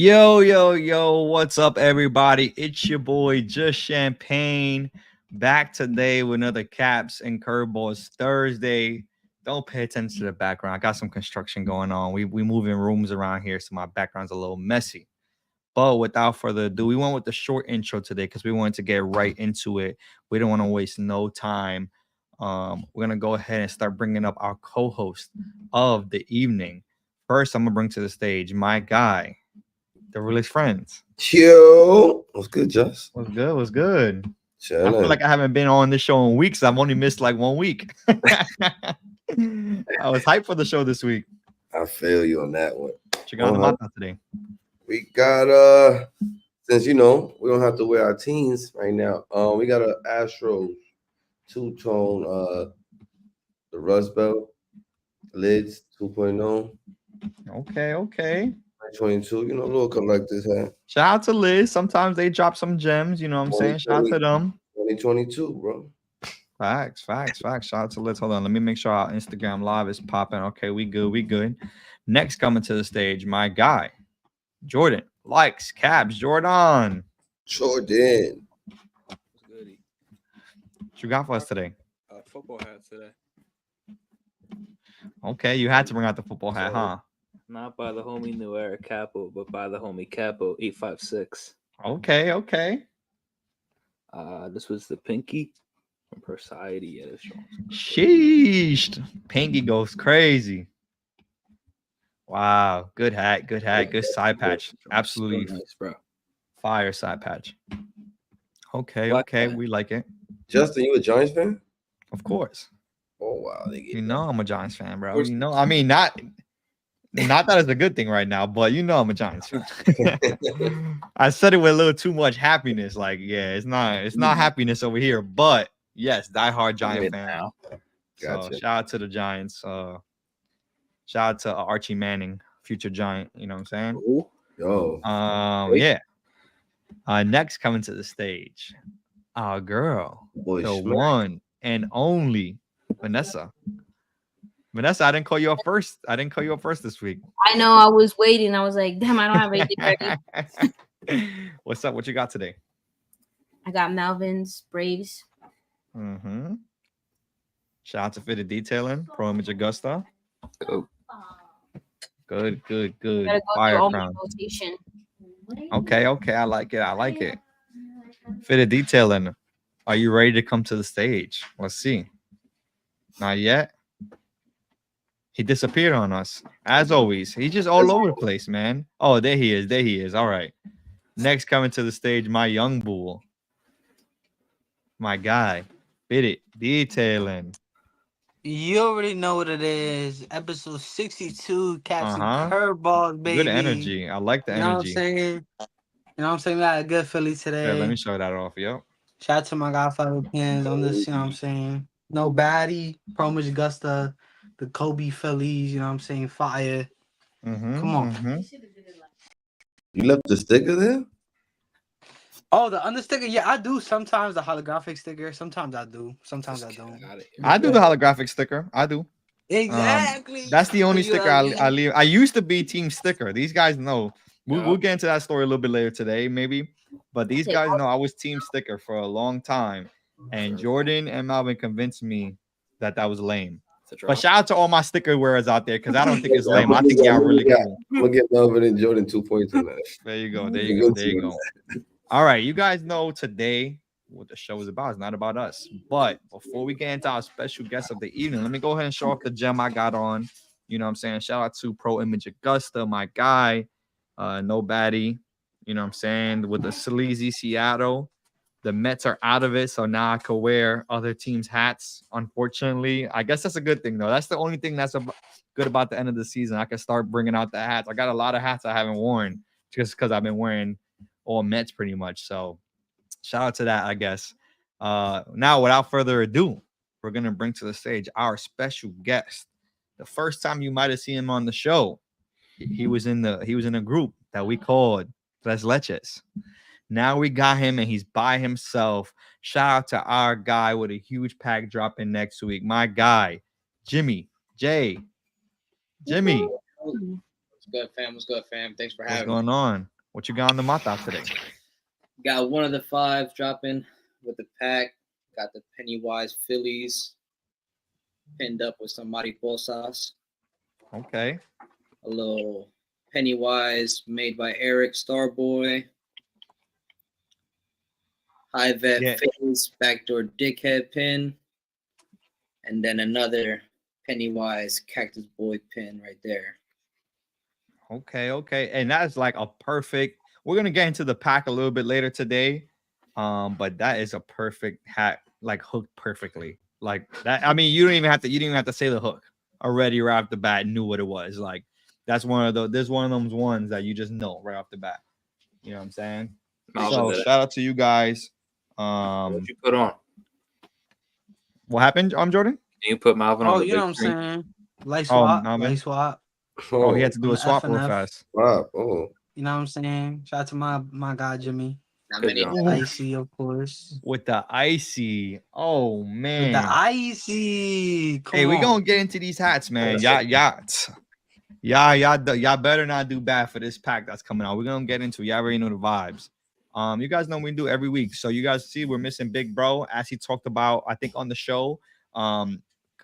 Yo, what's up, everybody? It's your boy, Just Champagne, back today with another Caps and Curveballs Thursday. Don't pay attention to the background. I got some construction going on. We moving rooms around here, so my background's a little messy. But without further ado, we went with the short intro today because we wanted to get right into it. We don't want to waste no time. We're gonna go ahead and start bringing up our co-host of the evening. First, I'm gonna bring to the stage my guy, the realest friends. Yo, what's good, Just? What's good? What's good? Chilling. I feel like I haven't been on this show in weeks. I've only missed like 1 week. I was hyped for the show this week. I feel you on that one. What you got on the mata today? We got since we don't have to wear our teens right now. We got a Astros two-tone the Rust Belt lids 2.0. Okay. 22, a little collector's hat. Shout out to Liz. Sometimes they drop some gems, you know what I'm saying? Shout out to them. 2022, bro. Facts. Shout out to Liz. Hold on. Let me make sure our Instagram live is popping. Okay, we good. Next coming to the stage, my guy, Jordan. Likes, Cabs, Jordan. What's goody? What you got for us today? Football hat today. Okay, you had to bring out the football hat, huh? Not by the homie New Era Capo, but by the homie Capo 856. Okay. This was the Pinky from Society at a show. Sheesh. Pinky goes crazy. Wow. Good hat. Good side patch. Absolutely so nice, bro. Fire side patch. Okay. We like it. Justin, you a Giants fan? Of course. Oh wow. I'm a Giants fan, bro. I mean, not that it's a good thing right now, but I'm a Giants fan. I said it with a little too much happiness. Like, yeah, it's not happiness over here, but yes, diehard Giant fan. Now. Gotcha. So shout out to the Giants. Shout out to Archie Manning, future Giant. You know what I'm saying? Ooh. Yo. Yeah. Next coming to the stage, our girl, the one and only Vanessa. Vanessa, I didn't call you up first. This week. I know. I was waiting. I was like, damn, I don't have anything ready. What's up? What you got today? I got Melvin's Braves. Mm-hmm. Shout out to Fitted Detailing, Pro Image Augusta. Oh. Good. Gotta go Fire through all crown. my rotation. Okay. I like it. Fitted Detailing. Are you ready to come to the stage? Let's see. Not yet. He disappeared on us, as always. He's just all over the place, man. Oh, there he is. All right. Next coming to the stage, my young bull. My guy. Fitted Detailing. You already know what it is. Episode 62, Caps and Curveballs, baby. Good energy. I like the energy. You know what I'm saying? We got a good Philly today. Yeah, let me show that off, yo. Shout out to my Godfather pins on this, you know what I'm saying? No baddie, Promage Augusta, the Kobe Phillies, you know what I'm saying? Fire. Come on. You left the sticker there? Oh, the understicker? Yeah, I do sometimes the holographic sticker. Sometimes I do. Sometimes I don't. I do the holographic sticker. I do. Exactly. That's the only sticker I leave. I used to be team sticker. These guys know. We'll get into that story a little bit later today, maybe. But these guys know I was team sticker for a long time. And Jordan and Melvin convinced me that was lame. But shout out to all my sticker wearers out there because I don't think it's lame. I think y'all really cool. I'm gonna get Melvin and Jordan 2 points on that. There you go. All right, you guys know today what the show is about. It's not about us. But before we get into our special guest of the evening, let me go ahead and show off the gem I got on. You know what I'm saying? Shout out to Pro Image Augusta, my guy. Nobody, you know what I'm saying? With the sleazy Seattle. The Mets are out of it, so now I could wear other teams' hats. Unfortunately, I guess that's a good thing, though. That's the only thing that's good about the end of the season. I can start bringing out the hats. I got a lot of hats I haven't worn just because I've been wearing all Mets pretty much. So shout out to that, I guess. Now, without further ado, we're going to bring to the stage our special guest. The first time you might have seen him on the show, he was in a group that we called Tres Leches. Now we got him and he's by himself. Shout out to our guy with a huge pack dropping next week. My guy, Jimmy. Jimmy. What's good, fam? Thanks for having me. What's going on? What you got on the mata today? Got one of the 5 dropping with the pack. Got the Pennywise Phillies pinned up with some mariposas. Okay. A little Pennywise made by Eric Starboy. High vet Phillies backdoor dickhead pin. And then another Pennywise Cactus Boy pin right there. Okay. And that's like a perfect. We're gonna get into the pack a little bit later today. But that is a perfect hat, like hooked perfectly. Like that. I mean, you didn't even have to say the hook. Already right off the bat, knew what it was. Like that's one of those ones that you just know right off the bat. You know what I'm saying? So shout out to you guys. What you put on? What happened, Jordan? Can you put Malvin on the you know big what I'm screen? saying? Light swap. Oh, he had to do a swap real fast. Wow. Oh. You know what I'm saying? Shout out to my guy Jimmy. Icy, of course. With the icy. Oh man. With the icy. Hey, we gonna get into these hats, man. Y'all better not do bad for this pack that's coming out. We're gonna get into it. Y'all already know the vibes. You guys know we do every week. So you guys see we're missing Big Bro, as he talked about, I think on the show.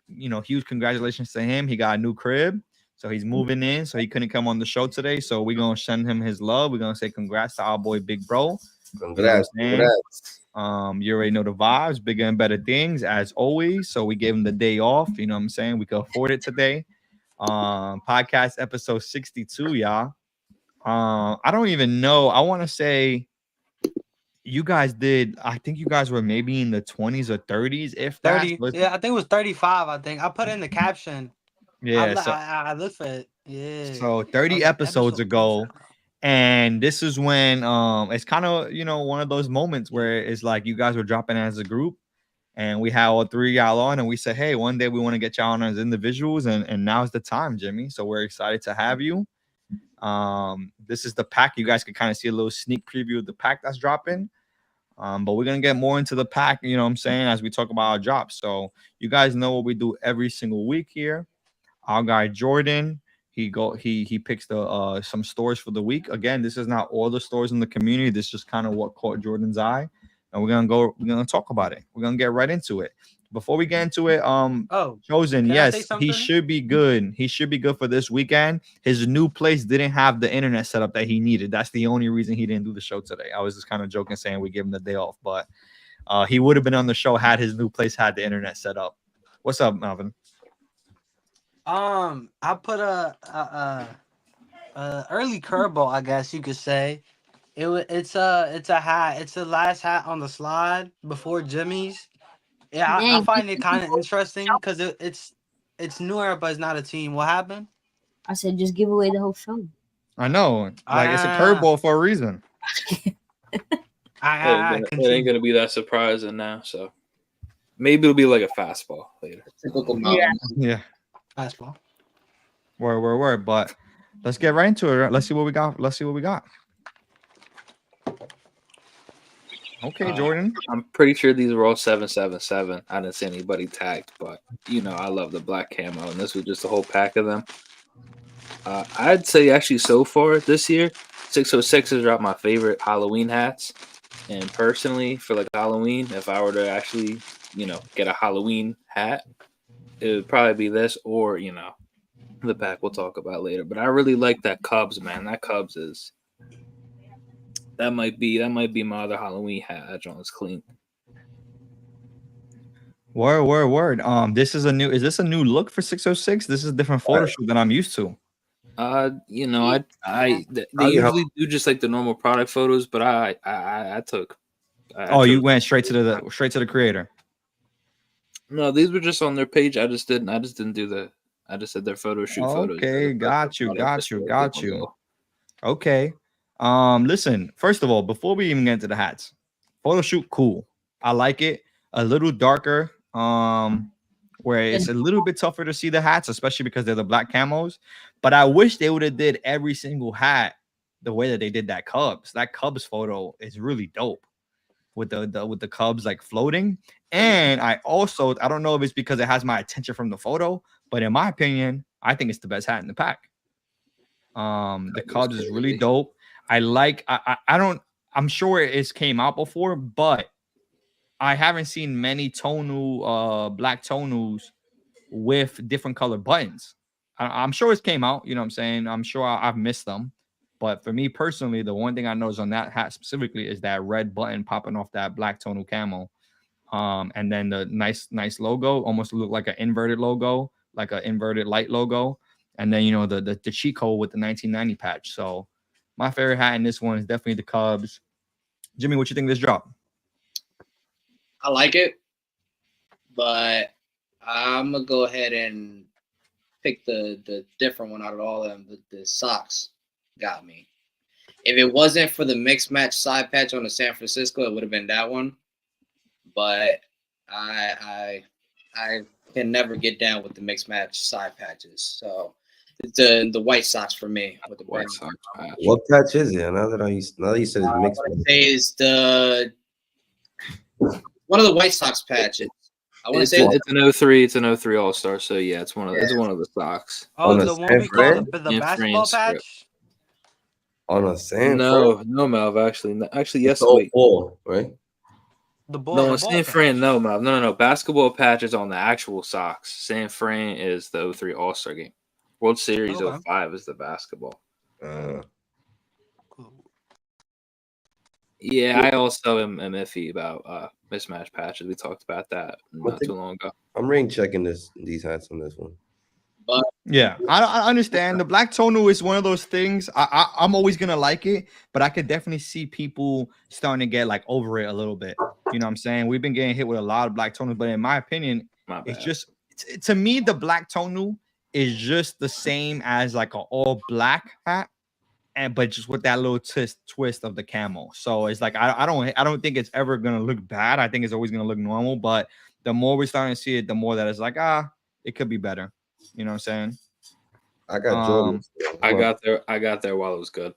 Huge congratulations to him. He got a new crib. So he's moving in. So he couldn't come on the show today. So we're gonna send him his love. We're gonna say congrats to our boy Big Bro. Congrats. You already know the vibes, bigger and better things as always. So we gave him the day off. You know what I'm saying? We could afford it today. Podcast episode 62, y'all. I don't even know. I want to say you guys did. I think you guys were maybe in the 20s or 30s, if 30. that. Yeah, I think it was 35. I think I put in the caption. Yeah, I looked for it. Yeah. So 30 episodes ago. And this is when it's kind of one of those moments where it's like you guys were dropping as a group and we had all 3 y'all on and we said, hey, one day we want to get y'all on as individuals and now's the time, Jimmy. So we're excited to have you. This is the pack. You guys can kind of see a little sneak preview of the pack that's dropping. But we're gonna get more into the pack, you know what I'm saying, as we talk about our drops. So you guys know what we do every single week here. Our guy Jordan, he picks the some stores for the week. Again, this is not all the stores in the community. This is just kind of what caught Jordan's eye, and we're gonna talk about it. We're gonna get right into it. Before we get into it, Chosen, yes, he should be good. He should be good for this weekend. His new place didn't have the internet setup that he needed. That's the only reason he didn't do the show today. I was just kind of joking, saying we give him the day off, but he would have been on the show had his new place had the internet set up. What's up, Melvin? I put a early curveball, I guess you could say. It's a hat. It's the last hat on the slide before Jimmy's. Yeah, I find it kind of interesting because it's newer, but it's not a team. What happened? I said just give away the whole show. I know, like it's a curveball for a reason. It ain't gonna be that surprising now, so maybe it'll be like a fastball later. Yeah. Fastball. Word. But let's get right into it. Let's see what we got. Okay, Jordan. I'm pretty sure these were all 777. I didn't see anybody tagged, but I love the black camo, and this was just a whole pack of them. I'd say actually so far this year, 606 has dropped my favorite Halloween hats. And personally, for like Halloween, if I were to actually, get a Halloween hat, it would probably be this or, the pack we'll talk about later. But I really like that Cubs, man. That Cubs is that might be my other Halloween hat. That joint's clean. Word. Is this a new look for 606? This is a different photo shoot than I'm used to. They usually do just like the normal product photos, but I took. You went straight to the creator. No, these were just on their page. I just didn't do the. I just said their photo shoot photos. Okay, got you. Okay. Listen, first of all, before we even get into the hats, photo shoot, cool. I like it. A little darker. Where it's a little bit tougher to see the hats, especially because they're the black camos. But I wish they would have did every single hat the way that they did that Cubs. That Cubs photo is really dope with the Cubs like floating. And I don't know if it's because it has my attention from the photo, but in my opinion, I think it's the best hat in the pack. The Cubs is really dope. I'm sure it's came out before, but I haven't seen many tonal black tonals with different color buttons. I'm sure it's came out, you know what I'm saying? I'm sure I've missed them. But for me personally, the one thing I noticed on that hat specifically is that red button popping off that black tonal camo. And then the nice logo, almost look like an inverted logo, like an inverted light logo. And then, you know, the cheat code with the 1990 patch. So my favorite hat in this one is definitely the Cubs. Jimmy, what you think of this drop? I like it, but I'm gonna go ahead and pick the different one out of all of them. The socks got me. If it wasn't for the mixed match side patch on the San Francisco, it would have been that one. But I can never get down with the mixed match side patches. So it's the White Sox for me with the White brown. Sox patch. What patch is it? Now that you said it's mixed. What I say is the one of the White Sox patches. I want to say It's an 03. It's an 03 All Star. So yeah, it's one of the Sox. Oh, On the a one we call San the Fran basketball strip. patch. On a San No, Malv. Actually, yes. It's Wait. 04, right? The ball. No, the on ball San patch. Fran. No, Malv. No. Basketball patch is on the actual Sox. San Fran is the 03 All Star game. World Series Okay. 05 is the basketball. Cool. Yeah, I also am iffy about mismatch patches. We talked about that not too long ago. I'm rain checking these hats on this one. but Yeah, I understand. The black tonal is one of those things. I'm always gonna like it, but I could definitely see people starting to get like over it a little bit. You know what I'm saying? We've been getting hit with a lot of black tonals, but in my opinion, My it's bad. just to me the black tonal is just the same as like an all black hat, and but just with that little twist of the camo. So it's like I don't think it's ever gonna look bad. I think it's always gonna look normal. But the more we're starting to see it, the more that it's like it could be better. You know what I'm saying? I got Jordan. I got there while it was good.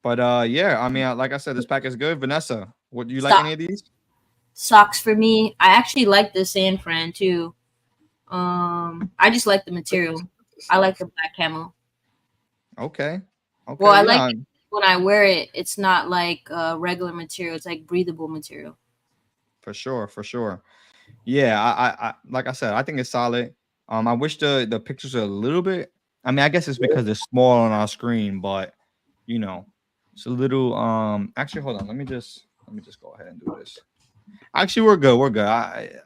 But yeah, I mean, like I said, this pack is good. Vanessa, what do you like Stop. any of these? Socks for me. I actually like the San Fran too. I just like the material. I like the black camo. Okay. Well, I yeah. like it when I wear it. It's not like regular material. It's like breathable material. For sure. Yeah, I like I said, I think it's solid. I wish the pictures are a little bit. I mean, I guess it's because they're small on our screen, but you know, it's a little. Actually, hold on. Let me just go ahead and do this. Actually, we're good. We're good.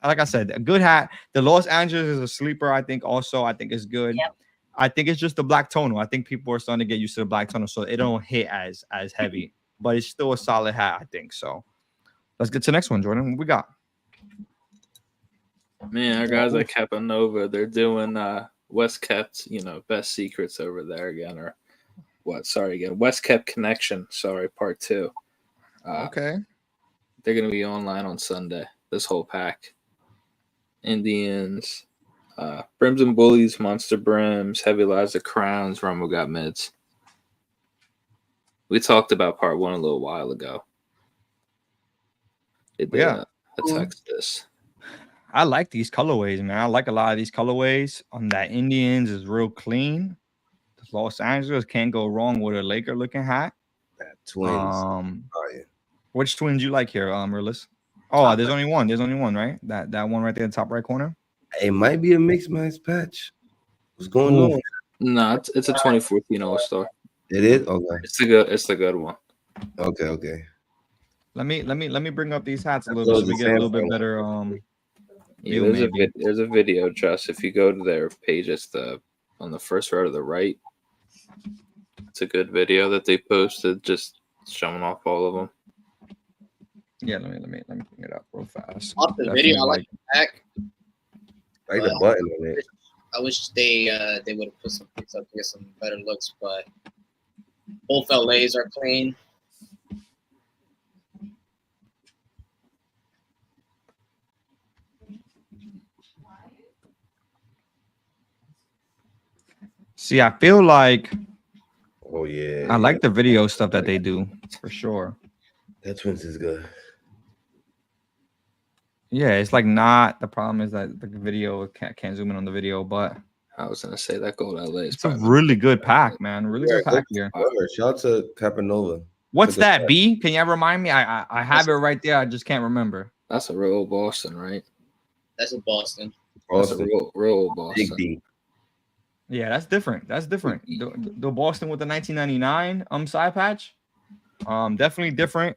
Like I said, a good hat. The Los Angeles is a sleeper. I think it's good. Yep. I think it's just the black tonal. I think people are starting to get used to the black tonal, so it don't hit as heavy. But it's still a solid hat, I think. So let's get to the next one, Jordan. What we got? Man, our guys at Capanova, they're doing West Kept, best secrets over there again, or what? Sorry again, West Kept Connection. Sorry, part 2. Okay. They're gonna be online on Sunday. This whole pack. Indians, Brims and Bullies, Monster Brims, Heavy Liza Crowns, Rumble Got Mids. We talked about part 1 a little while ago. It did a text this. I like these colorways, man. I like a lot of these colorways. On that Indians is real clean. Los Angeles can't go wrong with a Laker looking hat. That twins. Which twins you like here, Merlis? Oh, there's only one. There's only one, right? That one right there in the top right corner. It might be a mixed match patch. What's going on? No, it's a 2014 All Star. It is? Okay. It's the good one. Okay. Let me bring up these hats a little bit so we get a little bit better Yeah, there's a video, Just if you go to their page, it's on the first row to the right. It's a good video that they posted, just showing off all of them. Yeah, let me bring it up real fast. Off the video, I like the pack. I like the button on it. I wish they would have put some pics up to get some better looks, but both LAs are clean. See, I feel like yeah. I like the video stuff that they do for sure. That twins is good. Yeah, it's like not the problem is that the video can't zoom in on the video, but I was gonna say that gold LA is It's a probably really good pack, man. Really good pack here. Shout out to Capanova. What's that, B? Can you remind me? I have it right there. I just can't remember. That's a real Boston, right? That's in Boston. That's a real Boston. Big D. Yeah, that's different. That's different. The Boston with the 1999 side patch. Definitely different.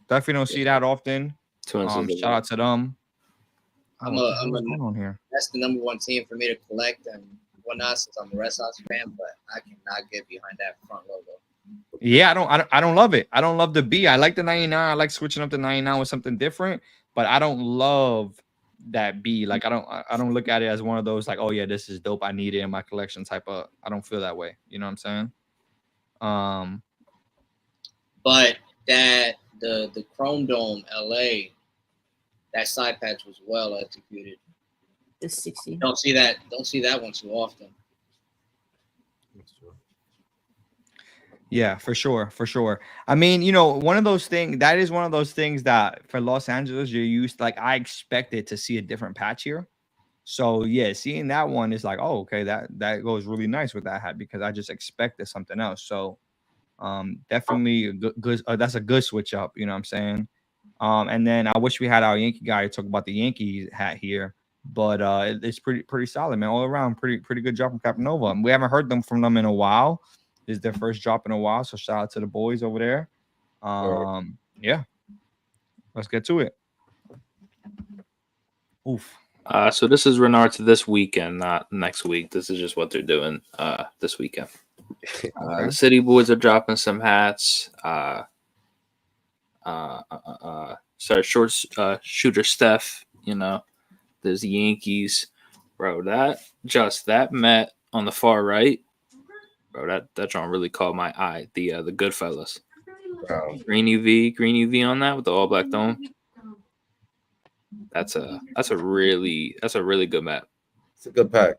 Definitely don't see that often. Shout out to them. What's going on here? That's the #1 team for me to collect and whatnot since I'm a Red Sox fan, but I cannot get behind that front logo. Yeah, I don't love it. I don't love the B. I like the 99. I like switching up the 99 with something different, but I don't love that B. Like I don't look at it as one of those like, oh yeah, this is dope. I need it in my collection type of. I don't feel that way. You know what I'm saying? But that the Chrome Dome LA, that side patch was well executed. The 60. Don't see that one too often. Yeah, for sure, for sure. I mean, you know, one of those things that for Los Angeles, you're used like I expected to see a different patch here. So yeah, seeing that one is like, oh, okay, that goes really nice with that hat because I just expected something else. So definitely a good that's a good switch up, you know what I'm saying? And then I wish we had our Yankee guy talk about the Yankees hat here, but it's pretty solid, man. All around, pretty good job from Capanova. We haven't heard from them in a while. This is their first drop in a while, so shout out to the boys over there. Yeah, let's get to it. Oof. So this is Renard's this weekend, not next week. This is just what they're doing this weekend. The City Boys are dropping some hats. Short shooter Steph. You know, there's the Yankees, bro. That Met on the far right, bro. That drawing really caught my eye. The Goodfellas. Wow. Green UV on that with the all black dome. That's a really good map. It's a good pack.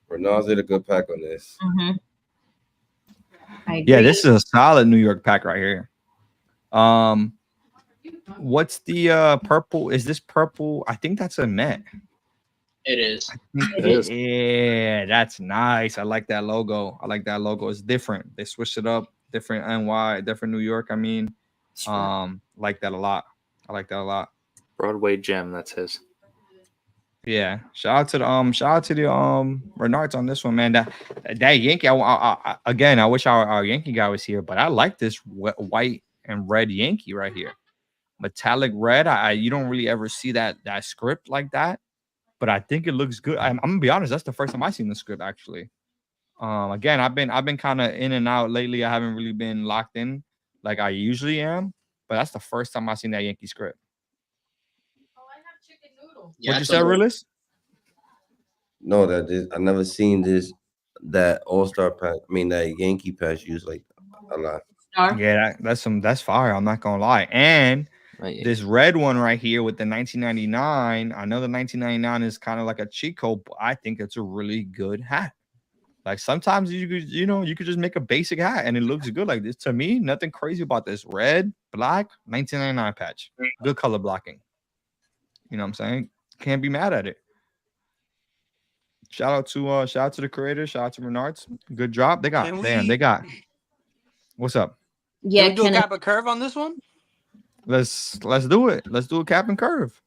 Renard's did a good pack on this. Mm-hmm. Yeah, this is a solid New York pack right here. What's the purple? Is this purple? I think that's a Met. It is. Yeah, that's nice. I like that logo. It's different. They switched it up. Different NY, different New York. I mean, like that a lot. I like that a lot. Broadway Gem, that's his. Yeah, shout out to the Renards on this one, man. That Yankee. I wish our Yankee guy was here, but I like this white and red Yankee right here, metallic red. You don't really ever see that script like that, but I think it looks good. I'm gonna be honest. That's the first time I've seen the script actually. Again, I've been kind of in and out lately. I haven't really been locked in like I usually am, but that's the first time I've seen that Yankee script. Yeah, What you said, Realist? No, I never seen that All-Star pack. I mean that Yankee patch used like a lot. Yeah, that's fire. I'm not gonna lie. And this red one right here with the 1999. I know the 1999 is kind of like a cheat code, but I think it's a really good hat. Like sometimes you could just make a basic hat and it looks good like this. To me, nothing crazy about this red, black 1999 patch. Good color blocking. You know what I'm saying? Can't be mad at it. Shout out to the creators. Shout out to Renards. Good job. They got. What's up? Yeah, can we do a cap and curve on this one? Let's do it. Let's do a cap and curve.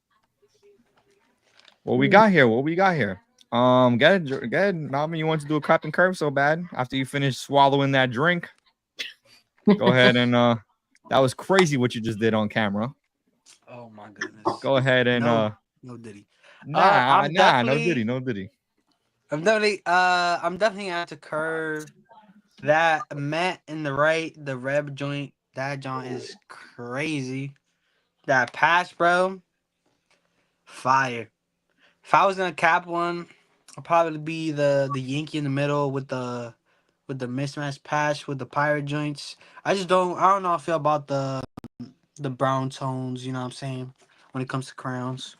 What we got here? Go ahead, Malvin. You want to do a cap and curve so bad after you finish swallowing that drink? Go ahead and that was crazy what you just did on camera. Oh my goodness. Go ahead and no diddy. no diddy. I'm definitely gonna have to curve that Matt in the right, the red joint. That joint is crazy. That patch, bro, fire. If I was gonna cap one, I'd probably be the Yankee in the middle with the mismatch patch with the pirate joints. I don't know how I feel about the brown tones, you know what I'm saying, when it comes to crowns.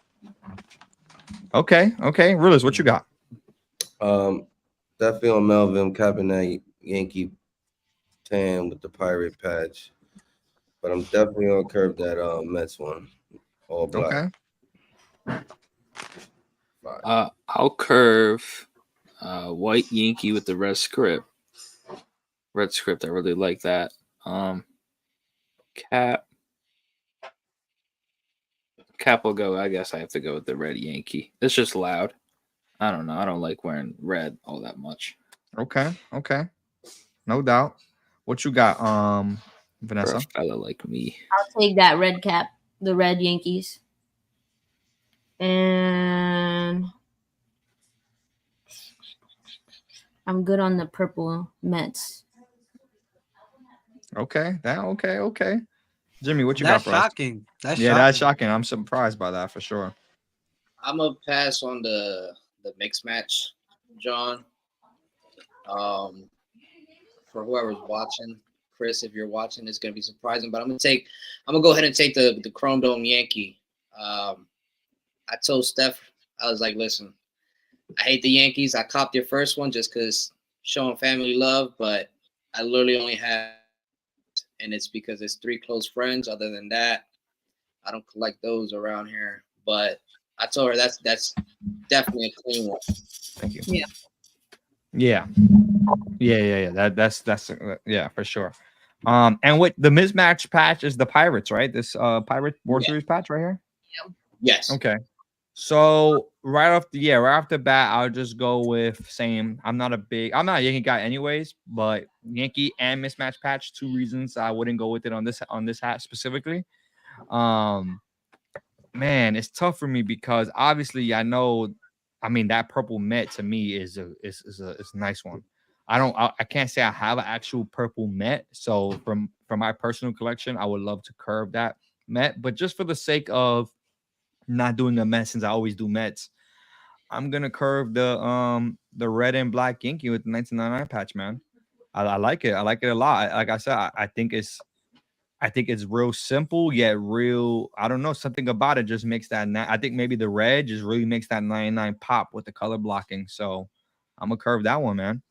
Okay. Realist, what you got? Definitely on Melvin capping that Yankee tan with the pirate patch. But I'm definitely gonna curve that Mets one. All black. Okay. I'll curve White Yankee with the red script. Red script, I really like that. Cap will go. I guess I have to go with the red Yankee. It's just loud. I don't know. I don't like wearing red all that much. Okay. No doubt. What you got, For Vanessa? a fella like me. I'll take that red cap, the red Yankees. And I'm good on the purple Mets. Okay. Okay. Jimmy, what you That's got for us? shocking. That's Yeah, shocking. that's shocking. I'm surprised by that for sure. I'm gonna pass on the mixed match, John. For whoever's watching, Chris, if you're watching, it's gonna be surprising. But I'm gonna go ahead and take the Chrome Dome Yankee. I told Steph, I was like, listen, I hate the Yankees. I copped your first one just because showing family love, but I literally only have, and it's because it's 3 close friends. Other than that, I don't collect those around here. But I told her that's definitely a clean one. Thank you. Yeah. That's yeah, for sure. And with the mismatch patch is the Pirates, right? This Pirate World Series patch right here. Yes. Okay. So right off the bat, I'll just go with same. I'm not a Yankee guy anyways, but Yankee and mismatch patch, 2 reasons I wouldn't go with it on this hat specifically. Man, it's tough for me because obviously I know, I mean, that purple Met to me is a nice one. I can't say I have an actual purple Met. So from my personal collection, I would love to curve that Met, but just for the sake of not doing a Met, since I always do Mets, I'm gonna curve the red and black Yankee with the 1999 patch, man. I like it. I like it a lot. Like I said, I think it's real simple yet real. I don't know, something about it just makes that. I think maybe the red just really makes that 99 pop with the color blocking. So I'm gonna curve that one, man.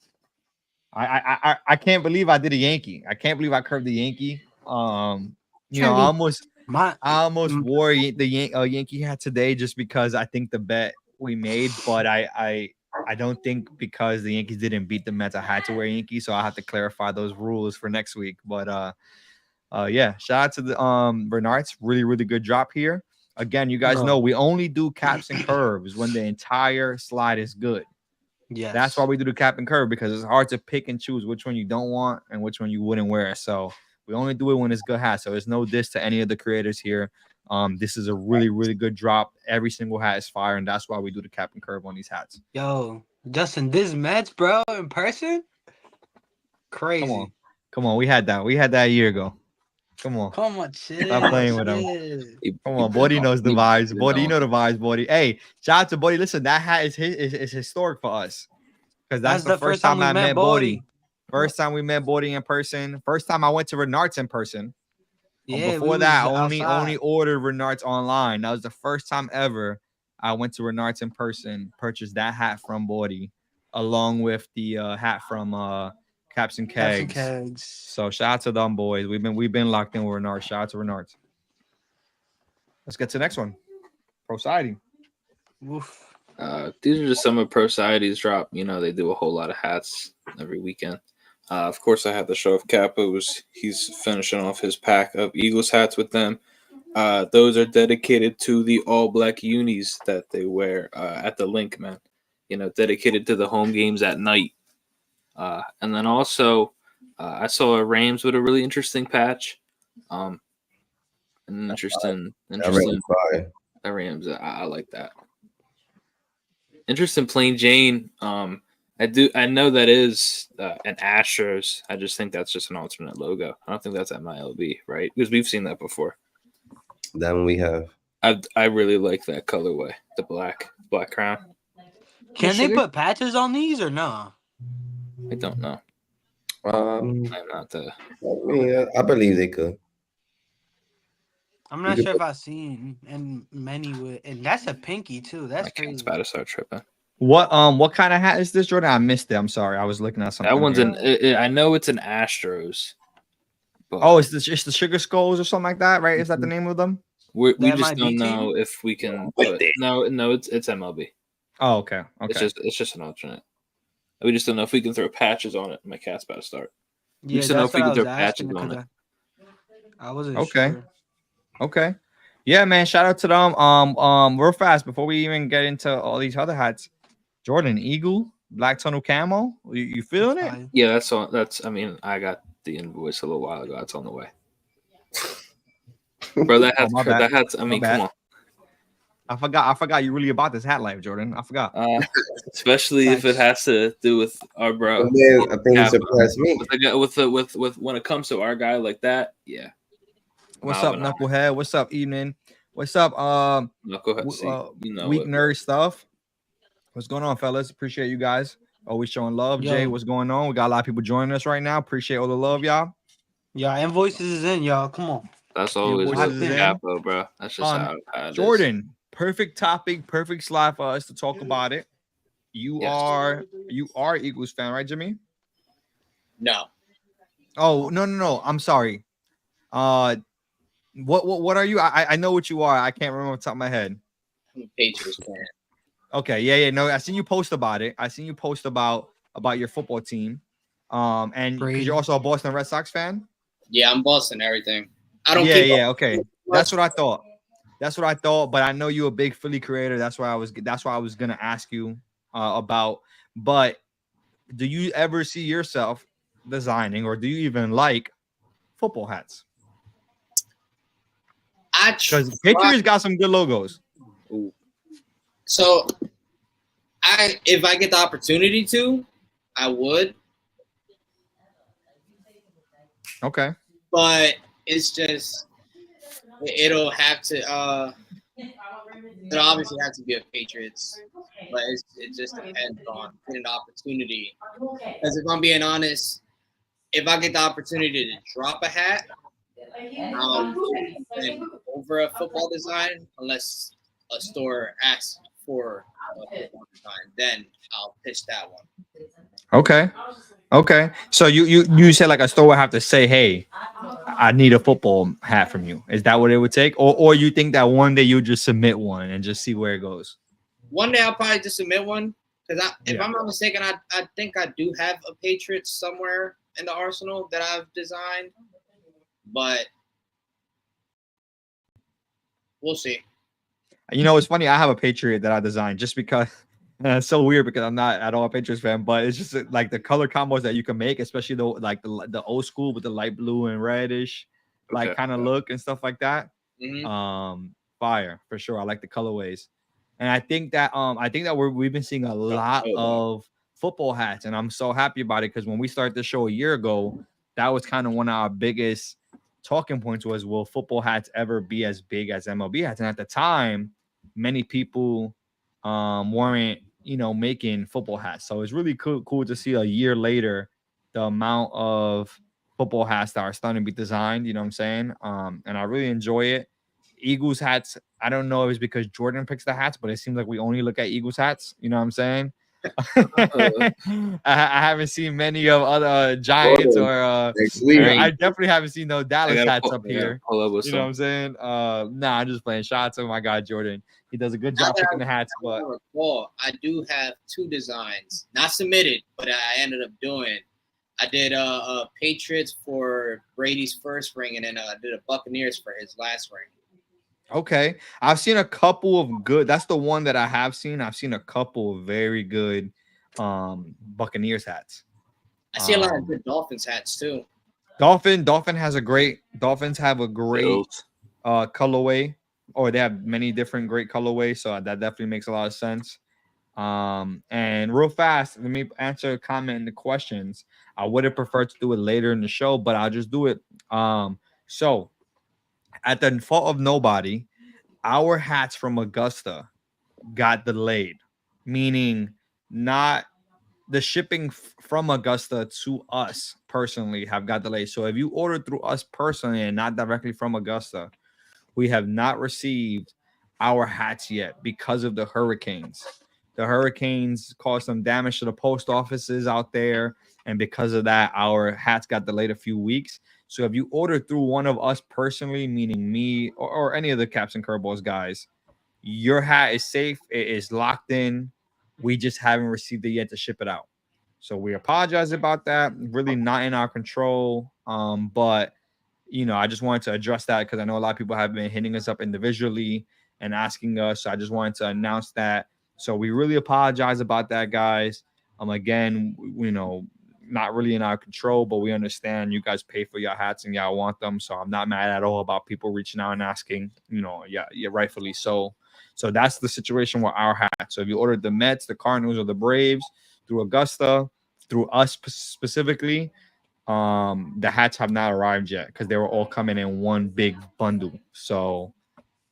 I can't believe I did a Yankee. I can't believe I curved the Yankee. You know, I almost wore the Yankee hat today just because I think the bet we made, but I don't think because the Yankees didn't beat the Mets, I had to wear Yankee, so I have to clarify those rules for next week. But yeah, shout out to the Bernard's really good drop here. Again, you guys know we only do caps and curves when the entire slide is good. Yes. That's why we do the cap and curve, because it's hard to pick and choose which one you don't want and which one you wouldn't wear. So we only do it when it's good hat. So there's no diss to any of the creators here. This is a really good drop. Every single hat is fire, and that's why we do the cap and curve on these hats. Yo, Justin, this Mets, bro, in person, crazy. Come on. We had that a year ago. Come on, chill. Stop playing with him. Come on, Bodie knows the vibes. Bodie, you know the vibes, Bodie. Hey, shout out to Bodie. Listen, that hat is historic for us because that's the first time I met Bodie. First time we met Bodie in person. First time I went to Renard's in person. Yeah, before that, only ordered Renard's online. That was the first time ever I went to Renard's in person, purchased that hat from Bodie, along with the hat from Caps and Kegs. So shout out to them boys. We've been locked in with Renard. Shout out to Renard's. Let's get to the next one. Pro Society. These are just some of Pro Society's drop. You know, they do a whole lot of hats every weekend. Of course, I have the show of Capos. He's finishing off his pack of Eagles hats with them. Those are dedicated to the all-black unis that they wear at the link, man. You know, dedicated to the home games at night. And then also, I saw a Rams with a really interesting patch. Interesting. That Rams, I like that. Interesting plain Jane. I know that is an Astros. I just think that's just an alternate logo. I don't think that's MILB, right? Because we've seen that before. That one we have. I really like that colorway, the black crown. Can they put patches on these or no? I don't know. I'm not the. I believe they could. I'm not sure if I've seen many with, and that's a pinky too. That's crazy. It's about to start tripping. What kind of hat is this, Jordan? I missed it. I'm sorry. I was looking at something. That one's I know it's an Astros. But it's the Sugar Skulls or something like that, right? Is that the name of them? We just don't know if we can. No, it's MLB. Oh, okay. It's just an alternate. We just don't know if we can throw patches on it. My cat's about to start. Yeah, just don't know that's if we what I can was throw asking patches on because it. I wasn't Okay. sure. Okay. Yeah, man. Shout out to them. Real fast before we even get into all these other hats. Jordan, Eagle, Black Tunnel Camo. You feeling it? Fine. Yeah, that's on. That's. I mean, I got the invoice a little while ago. That's on the way, bro. That Oh, has. my bad. That has. I My mean, bad. come on. I forgot you really about this hat life, Jordan. I forgot. Especially if it Facts. has to do with our bro. And then I think he Yeah, surpassed me. With when it comes to our guy like that, yeah. What's up, Malvin, Knucklehead? What's up, Evening? What's up, no, go ahead. See, you know Weak it. Nerd Stuff? What's going on, fellas? Appreciate you guys always showing love. Yo. Jay, what's going on? We got a lot of people joining us right now. Appreciate all the love, y'all. Y'all invoices is in, y'all. Come on. That's always voices with is in. Capo, bro. That's just how it is. Jordan, perfect topic, perfect slide for us to talk about it. You Yes. are Eagles fan, right, Jimmy? No. Oh, no. I'm sorry. What are you? I know what you are. I can't remember off the top of my head. I'm a Patriots fan. Okay, yeah. No, I seen you post about it. I seen you post about your football team. And because Brady. you're also a Boston Red Sox fan. Yeah, I'm Boston. Everything. I don't. Yeah, keep yeah. Okay, that's what I thought. That's what I thought. But I know you're a big Philly creator. That's why I was gonna ask you about. But do you ever see yourself designing, or do you even like football hats? Because Patriots got some good logos. Ooh. So, if I get the opportunity to, I would. Okay. But it's just it'll have to. It'll obviously have to be a Patriots, but it just depends on getting the opportunity. Because if I'm being honest, if I get the opportunity to drop a hat, I'll send over a football design unless a store asks for a football design. Then I'll pitch that one. Okay. So you said like a store would have to say, "Hey, I need a football hat from you." Is that what it would take, or you think that one day you just submit one and just see where it goes? One day I'll probably just submit one because if Yeah. I'm not mistaken, I think I do have a Patriots somewhere in the arsenal that I've designed, but we'll see. You know, it's funny. I have a Patriot that I designed just because. It's so weird because I'm not at all a Patriots fan, but it's just like the color combos that you can make, especially the old school with the light blue and reddish, like kind of look and stuff like that. Mm-hmm. Fire for sure. I like the colorways, and I think that we've been seeing a lot of football hats, and I'm so happy about it because when we started the show a year ago, that was kind of one of our biggest talking points was, will football hats ever be as big as MLB hats? And at the time, many people weren't making football hats, so it's really cool to see a year later the amount of football hats that are starting to be designed, you know what I'm saying? And I really enjoy it. Eagles hats, I don't know if it's because Jordan picks the hats, but it seems like we only look at Eagles hats, you know what I'm saying? I haven't seen many of other Giants or next week. I definitely haven't seen no Dallas hats up here. You know what I'm saying? Nah, I'm just playing. Shout out to my guy Jordan. He does a good job picking the hats. But I do have two designs, not submitted, but I ended up doing. I did a Patriots for Brady's first ring, and then I did a Buccaneers for his last ring. Okay, I've seen a couple of good. That's the one that I have seen. I've seen a couple of very good Buccaneers hats. I see a lot of good Dolphins hats too. Dolphins have a great colorway, or they have many different great colorways, so that definitely makes a lot of sense. And real fast, let me answer a comment in the questions. I would have preferred to do it later in the show, but I'll just do it. So at the fault of nobody, our hats from Augusta got delayed, meaning not the shipping from Augusta to us personally have got delayed. So if you order through us personally and not directly from Augusta, we have not received our hats yet because of the hurricanes. The hurricanes caused some damage to the post offices out there, and because of that, our hats got delayed a few weeks. So if you order through one of us personally, meaning me or any of the Caps and Curveballs guys, your hat is safe. It is locked in. We just haven't received it yet to ship it out. So we apologize about that. Really not in our control. But I just wanted to address that because I know a lot of people have been hitting us up individually and asking us. So I just wanted to announce that. So we really apologize about that, guys. Again, not really in our control, but we understand you guys pay for your hats and y'all want them. So I'm not mad at all about people reaching out and asking, yeah, rightfully so. So that's the situation with our hats. So if you ordered the Mets, the Cardinals, or the Braves through Augusta, through us specifically, the hats have not arrived yet because they were all coming in one big bundle. So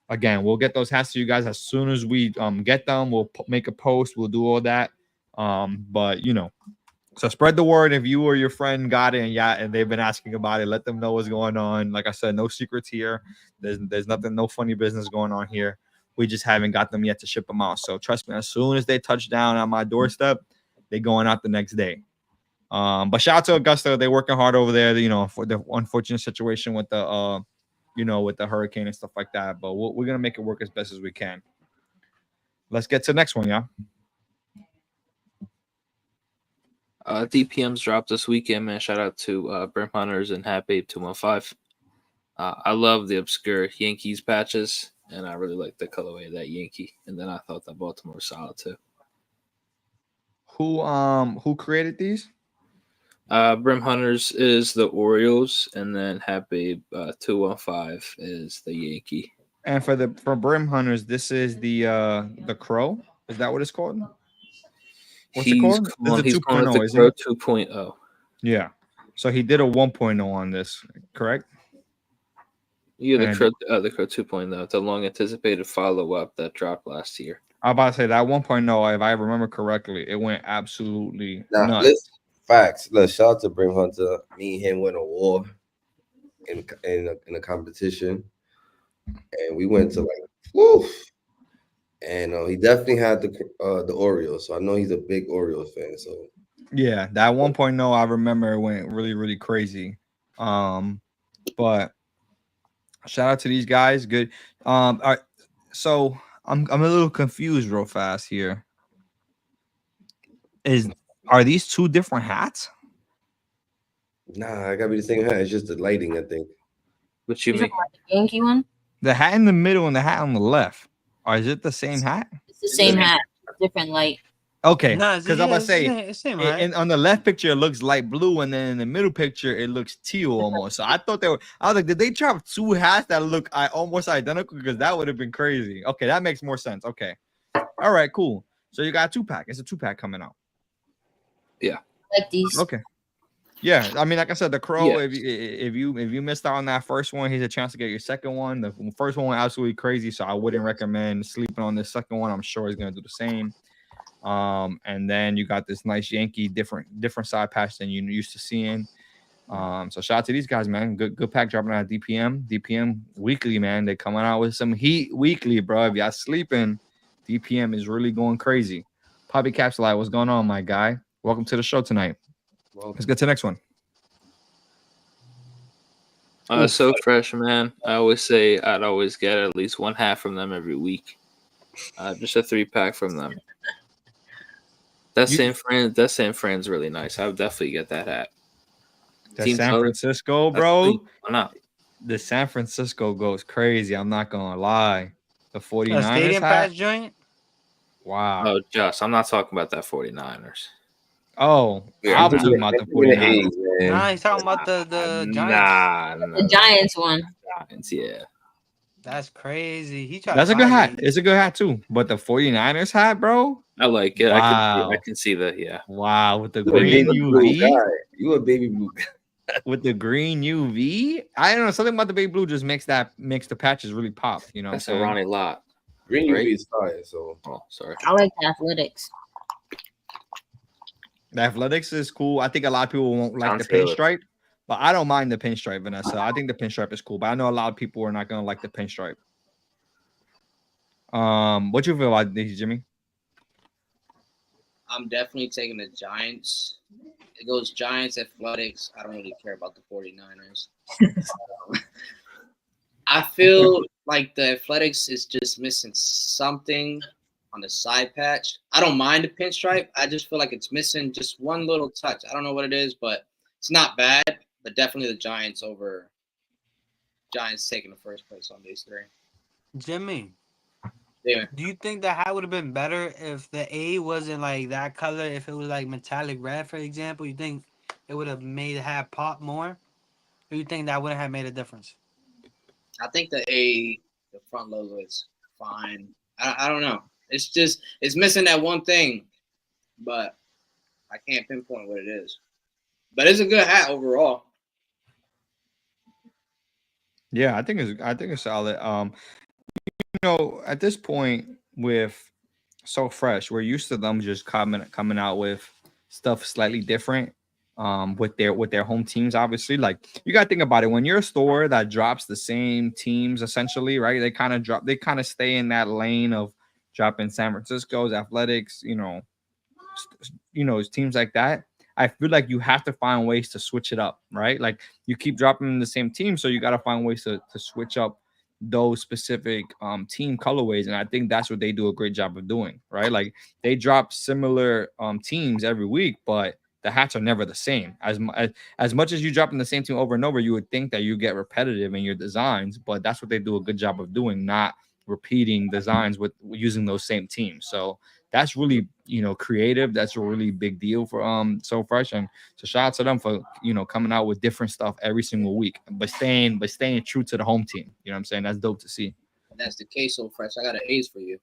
again, we'll get those hats to you guys as soon as we get them. We'll make a post. We'll do all that. But so spread the word if you or your friend got it and they've been asking about it. Let them know what's going on. Like I said, no secrets here. There's nothing, no funny business going on here. We just haven't got them yet to ship them out. So trust me, as soon as they touch down on my doorstep, they're going out the next day. But shout out to Augusta. They're working hard over there, for the unfortunate situation with the with the hurricane and stuff like that. But we're gonna make it work as best as we can. Let's get to the next one, y'all. DPMs dropped this weekend, man. Shout out to Brim Hunters and Hat Babe 215. I love the obscure Yankees patches, and I really like the colorway of that Yankee. And then I thought that Baltimore was solid too. Who created these? Brim Hunters is the Orioles, and then Hat Babe 215 is the Yankee. And for Brim Hunters, this is the Crow. Is that what it's called? What's it called? He's calling it the Crow 2.0. Yeah. So he did a 1.0 on this, correct? Yeah, the Crow 2.0, the long anticipated follow-up that dropped last year. I'm about to say that 1.0, if I remember correctly, it went absolutely nuts. Listen, facts. Let's shout out to Brim Hunter. Me and him went a war in a competition, and we went to and he definitely had the Orioles. So I know he's a big Orioles fan. So yeah, that 1.0 I remember went really, really crazy. But shout out to these guys. Good. All right. So I'm a little confused real fast here. Are these two different hats? Nah, I gotta be the same hat. It's just the lighting, I think. What you mean? The Yankee one? The hat in the middle and the hat on the left. Or is it the same hat? It's the same hat, different light. Okay, No, because I'm about to say, same height. and on the left picture it looks light blue, and then in the middle picture it looks teal almost. So I thought I was like, did they drop two hats that look almost identical? Because that would have been crazy. Okay, that makes more sense. Okay, all right, cool. So you got a 2-pack. It's a 2-pack coming out. Yeah, I like these. Okay. Yeah, I mean, like I said, the Crow. Yeah. If you missed out on that first one, here's a chance to get your second one. The first one went absolutely crazy, so I wouldn't recommend sleeping on the second one. I'm sure he's gonna do the same. And then you got this nice Yankee different side patch than you're used to seeing. So shout out to these guys, man. Good pack dropping out of DPM weekly, man. They coming out with some heat weekly, bro. If y'all sleeping, DPM is really going crazy. Poppy Capsulite, what's going on, my guy? Welcome to the show tonight. Let's get to the next one. So fresh, man. I always say I'd always get at least one hat from them every week. Just a 3-pack from them. That same friend's really nice. I would definitely get that hat. The San Francisco, bro. Why not? The San Francisco goes crazy. I'm not gonna lie. The 49ers stadium hat. patch joint. Wow. Oh, I'm not talking about that 49ers. Oh, Yeah, I'm talking about the 49ers. Nah, he's talking about the Giants. The Giants one. Giants, yeah. That's crazy. He tried. That's a good hat. It's a good hat too. But the 49ers hat, bro. I like it. Wow. I can see that. Yeah. Wow, with the green UV. You a baby blue guy. With the green UV. I don't know. Something about the baby blue just makes the patches really pop. You know, That's a Ronnie Lott. Green right? UV is fire. So, sorry. I like the Athletics. The Athletics is cool. I think a lot of people won't like the pinstripe, but I don't mind the pinstripe, Vanessa. I think the pinstripe is cool, but I know a lot of people are not gonna like the pinstripe. What you feel about these, Jimmy? I'm definitely taking the Giants. It goes Giants, Athletics. I don't really care about the 49ers. I feel like the Athletics is just missing something. on the side patch. I don't mind the pinstripe. I just feel like it's missing just one little touch. I don't know what it is, but it's not bad. But definitely the Giants taking the first place on these three. Jimmy, Yeah. do you think the hat would have been better if the A wasn't like that color? If it was like metallic red, for example, you think it would have made the hat pop more? Or you think that wouldn't have made a difference? I think the front logo is fine. I don't know. It's missing that one thing, but I can't pinpoint what it is. But it's a good hat overall. Yeah, I think it's solid. At this point with So Fresh, we're used to them just coming out with stuff slightly different. With their home teams, obviously, like you gotta think about it. When you're a store that drops the same teams, essentially, right? They kind of stay in that lane of dropping San Francisco's Athletics, teams like that. I feel like you have to find ways to switch it up, right? Like you keep dropping the same team, so you got to find ways to switch up those specific team colorways, and I think that's what they do a great job of doing, right? Like they drop similar teams every week, but the hats are never the same. As much as you drop in the same team over and over, you would think that you get repetitive in your designs, but that's what they do a good job of doing, not repeating designs with using those same teams. So that's really creative. That's a really big deal for So Fresh, and so shout out to them for coming out with different stuff every single week, but staying true to the home team. You know what I'm saying? That's dope to see. That's the case, So Fresh. I got an A's for you.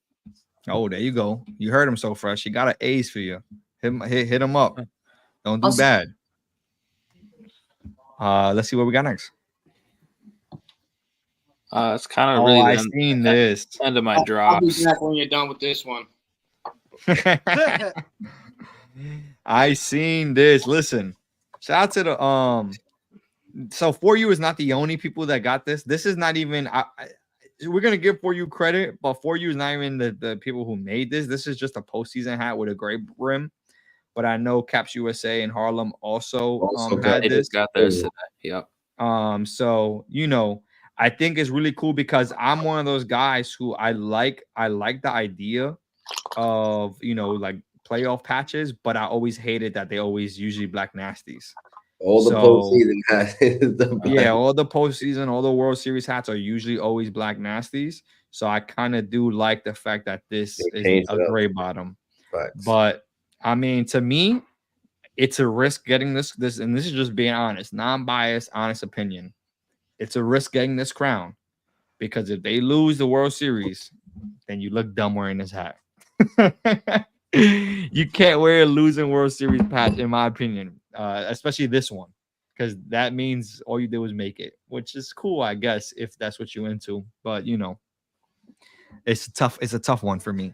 Oh, there you go. You heard him, So Fresh. He got an A's for you. Hit him up. Don't do bad. Let's see what we got next. It's kind of really I seen this. End of my I'll drops. be back when you're done with this one. I seen this. Listen, shout out to the So For You is not the only people that got this. This is not even we're gonna give For You credit, but For You is not even the people who made this. This is just a postseason hat with a gray rim. But I know Caps USA and Harlem also had this. Got theirs today. Yep. So I think it's really cool because I'm one of those guys who I like the idea of like playoff patches, but I always hated that they always usually black nasties. All the postseason hats. All the postseason, all the World Series hats are usually always black nasties. So I kind of do like the fact that this is a gray bottom. Facts. But I mean, to me, it's a risk getting this, and this is just being honest, non-biased, honest opinion. It's a risk getting this crown because if they lose the World Series, then you look dumb wearing this hat. You can't wear a losing World Series patch, in my opinion, especially this one, because that means all you did was make it, which is cool, I guess, if that's what you're into. But it's a tough one for me.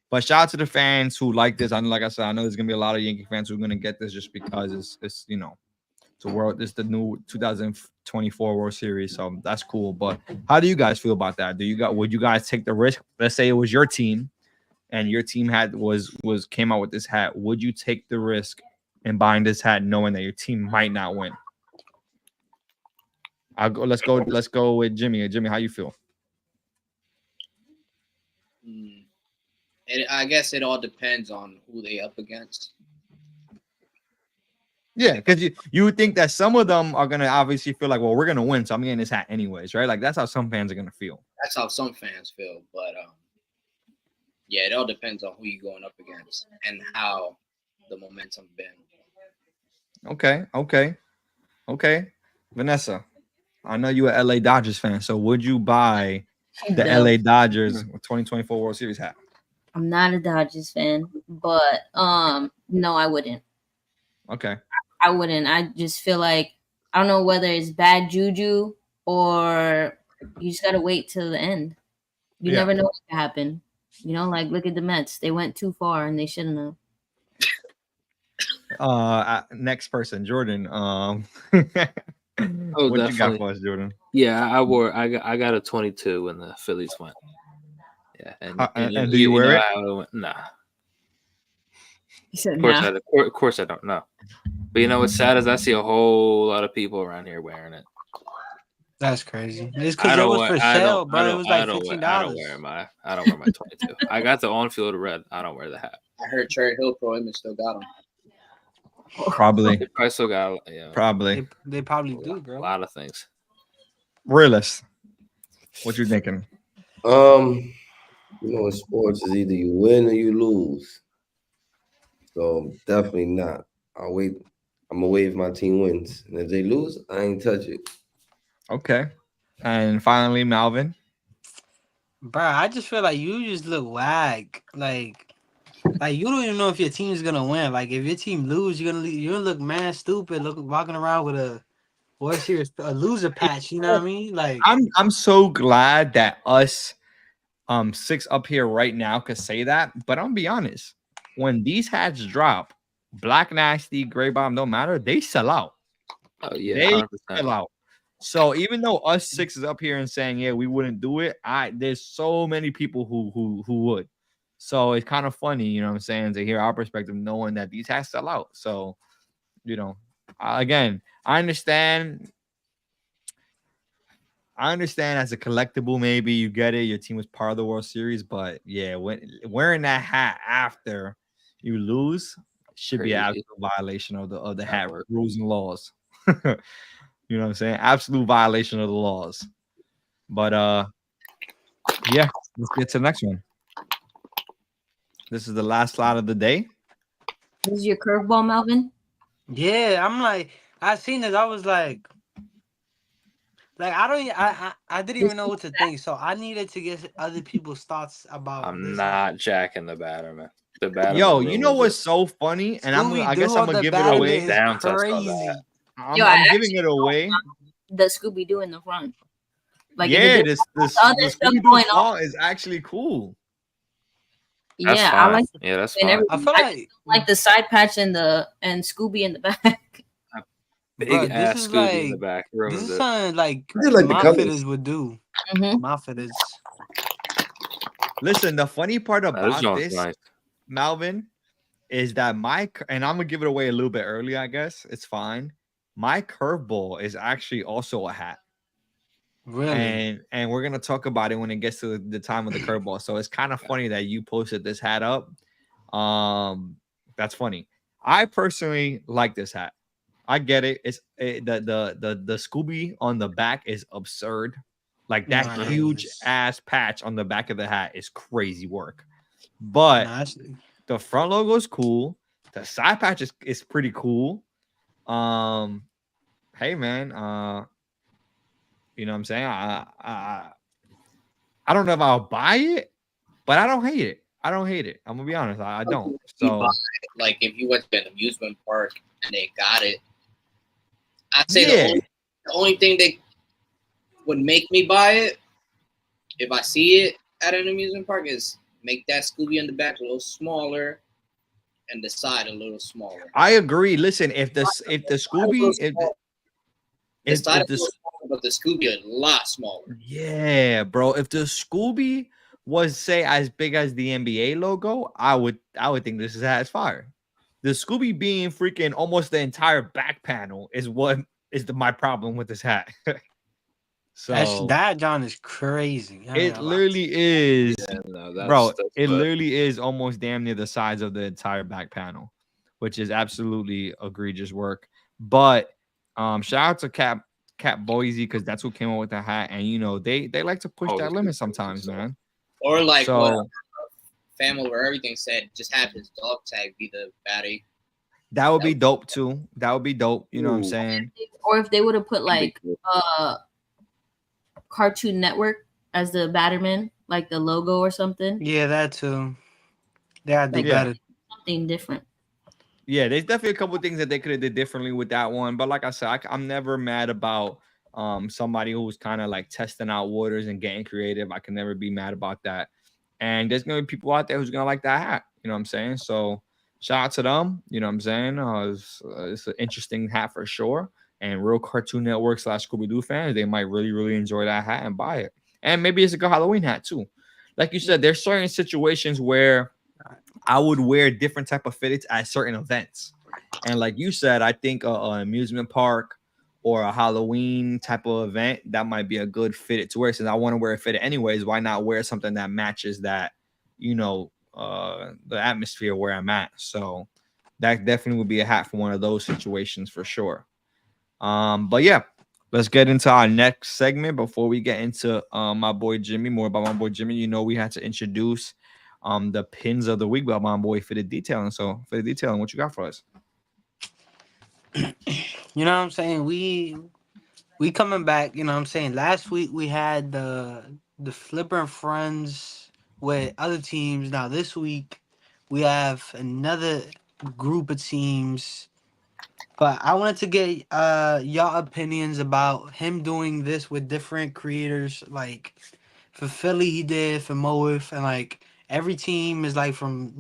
But shout out to the fans who like this. Like I said, I know there's gonna be a lot of Yankee fans who are gonna get this just because it's it's the new 2024 World Series, so that's cool. But how do you guys feel about that? Would you guys take the risk? Let's say it was your team, and your team came out with this hat. Would you take the risk in buying this hat, knowing that your team might not win? Let's go with Jimmy. Jimmy, how you feel? I guess it all depends on who they up against. Yeah, because you would think that some of them are gonna obviously feel like, well, we're gonna win, so I'm getting this hat anyways, right? Like that's how some fans are gonna feel. That's how some fans feel, but yeah, it all depends on who you're going up against and how the momentum been. Okay. Vanessa, I know you're an LA Dodgers fan, so would you buy the LA Dodgers 2024 World Series hat? I'm not a Dodgers fan, but no, I wouldn't. Okay. I wouldn't. I just feel like I don't know whether it's bad juju or you just gotta wait till the end. You never know what can happen. Like look at the Mets. They went too far and they shouldn't have. Next person, Jordan. What definitely. You got for us, Jordan? Yeah, I got a 22 when the Phillies went. Yeah, and do you wear it? Nah. He said, of course I don't know. But what's sad is I see a whole lot of people around here wearing it. That's crazy. It's I because it don't was wear. for I sale, don't. bro. I It don't. was I like don't wear. $15. I don't wear my. I don't wear my 22. I got the on-field red. I don't wear the hat. I heard Cherry Hill Pro Image still got them. Probably. They probably still got. Yeah, Probably. They probably a do, lot, bro. a lot of things. Realist. What you thinking? You know, in sports is either you win or you lose. So definitely not. I'll wait. I'm gonna wait if my team wins, and if they lose, I ain't touch it. Okay. And finally, Malvin. Bro, I just feel like you just look whack. Like you don't even know if your team's gonna win. Like if your team lose, you're gonna look mad stupid, walking around with a loser patch. You know what I mean? Like I'm so glad that us 6 up here right now could say that. But I'm gonna be honest, when these hats drop, Black Nasty, Gray Bomb, don't matter, they sell out. Oh yeah, They 100%. sell out. So even though us 6 is up here and saying, yeah, we wouldn't do it, there's so many people who would. So it's kind of funny, you know what I'm saying, to hear our perspective, knowing that these hats sell out. So, you know, again, I understand as a collectible, maybe you get it. Your team was part of the World Series, but yeah, when wearing that hat after you lose should be an Crazy. absolute violation of the That hat work. rules and laws. You know what I'm saying? Absolute violation of the laws. But yeah, let's get to the next one. This is the last slide of the day. This is your curveball, Melvin. yeah, I'm like I seen this. I was like I didn't even know what to think. So I needed to get other people's thoughts about I'm this. not jacking the Batterman. The Batterman. Yo, you know ruins what's it. so funny? And I guess Scooby-Doo I'm on gonna the give it Batman away. is Down to us on crazy. Yo, I'm giving it away. The Scooby Doo in the front. Like Yeah, the the other stuff Scooby-Doo going on. font is actually cool. That's Yeah, I fine. like Yeah, that's and fine. everything. I feel like the side patch and Scooby in the back. Big bro, this ass is Scooby in the like back. this Ruins is it. something like I did like the my colors. fitters would do. Mhm. My fitters. Listen, the funny part This about joint's this, nice. Malvin, is that and I'm gonna give it away a little bit early, I guess. It's fine. My curveball is actually also a hat. Really? And we're gonna talk about it when it gets to the time of the curveball. So it's kind of funny that you posted this hat up. That's funny. I personally like this hat. I get it. The Scooby on the back is absurd. Like that Nah, huge it's- ass patch on the back of the hat is crazy work. But nah, it's- the front logo is cool. The side patch is pretty cool. Hey man, you know what I'm saying? I don't know if I'll buy it, but I don't hate it. I don't hate it. I'm gonna be honest. I don't. So Like if you went to an amusement park and they got it, I'd say yeah, the only thing that would make me buy it if I see it at an amusement park is make that Scooby in the back a little smaller and the side a little smaller. I agree. Listen, if the Scooby The side if a little smaller, but the Scooby a lot smaller. yeah, bro, if the Scooby was say as big as the NBA logo, I would think this is as fire. The Scooby being freaking almost the entire back panel is what is my problem with this hat. So that John is crazy. I ain't it gonna lie. literally is, Yeah, no, that's, bro. that's It what- literally is almost damn near the size of the entire back panel, which is absolutely egregious work. But shout out to Cap Boise because that's who came up with the hat, and you know they like to push that limit sometimes, man. Or like So what Fam Over Everything said, just have his dog tag be the baddie. that would be dope too. That would be dope. You know what I'm saying? Or if they would have put like Cartoon Network as the Batterman, like the logo or something. Yeah, that too. They gotta do Like, better. something different. Yeah, there's definitely a couple of things that they could have did differently with that one. But like I said, I'm never mad about somebody who's kind of like testing out waters and getting creative. I can never be mad about that. And there's gonna be people out there who's gonna like that hat. You know what I'm saying? So shout out to them. You know what I'm saying? It's an interesting hat for sure. And real Cartoon Network / Scooby-Doo fans, they might really enjoy that hat and buy it. And maybe it's a good Halloween hat too. Like you said, there's certain situations where I would wear different type of fitteds at certain events. And like you said, I think an amusement park or a Halloween type of event, that might be a good fitted to wear. Since I want to wear a fitted anyways, why not wear something that matches that, the atmosphere where I'm at? So that definitely would be a hat for one of those situations for sure. But yeah, let's get into our next segment before we get into my boy Jimmy. More about my boy Jimmy. We had to introduce the pins of the week by my boy Fitted Detailing. So Fitted Detailing, what you got for us? You know what I'm saying? We coming back, you know what I'm saying? Last week we had the Flipper and Friends with other teams. Now this week we have another group of teams. But I wanted to get y'all opinions about him doing this with different creators. Like for Philly he did, for Moif, and like every team is like from,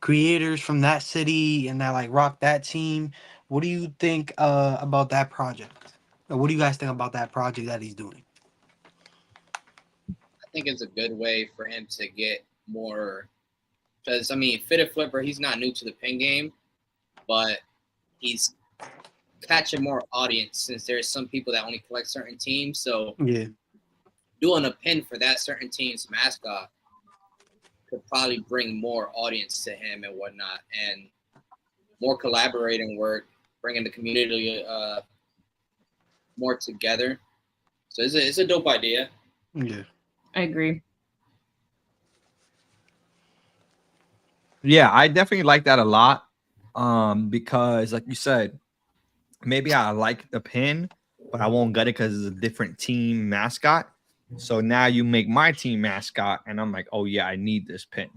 creators from that city and that like rock that team. What do you think about that project? Or what do you guys think about that project that he's doing? I think it's a good way for him to get more. Because I mean, Fitted Flipper, he's not new to the pin game, but he's catching more audience since there's some people that only collect certain teams. So Yeah. doing a pin for that certain team's mascot could probably bring more audience to him and whatnot, and more collaborating work, bringing the community more together. So it's a dope idea. Yeah. I agree. Yeah, I definitely like that a lot. Because like you said, maybe I like the pin, but I won't get it because it's a different team mascot. So now you make my team mascot, and I'm like, oh yeah, I need this pin.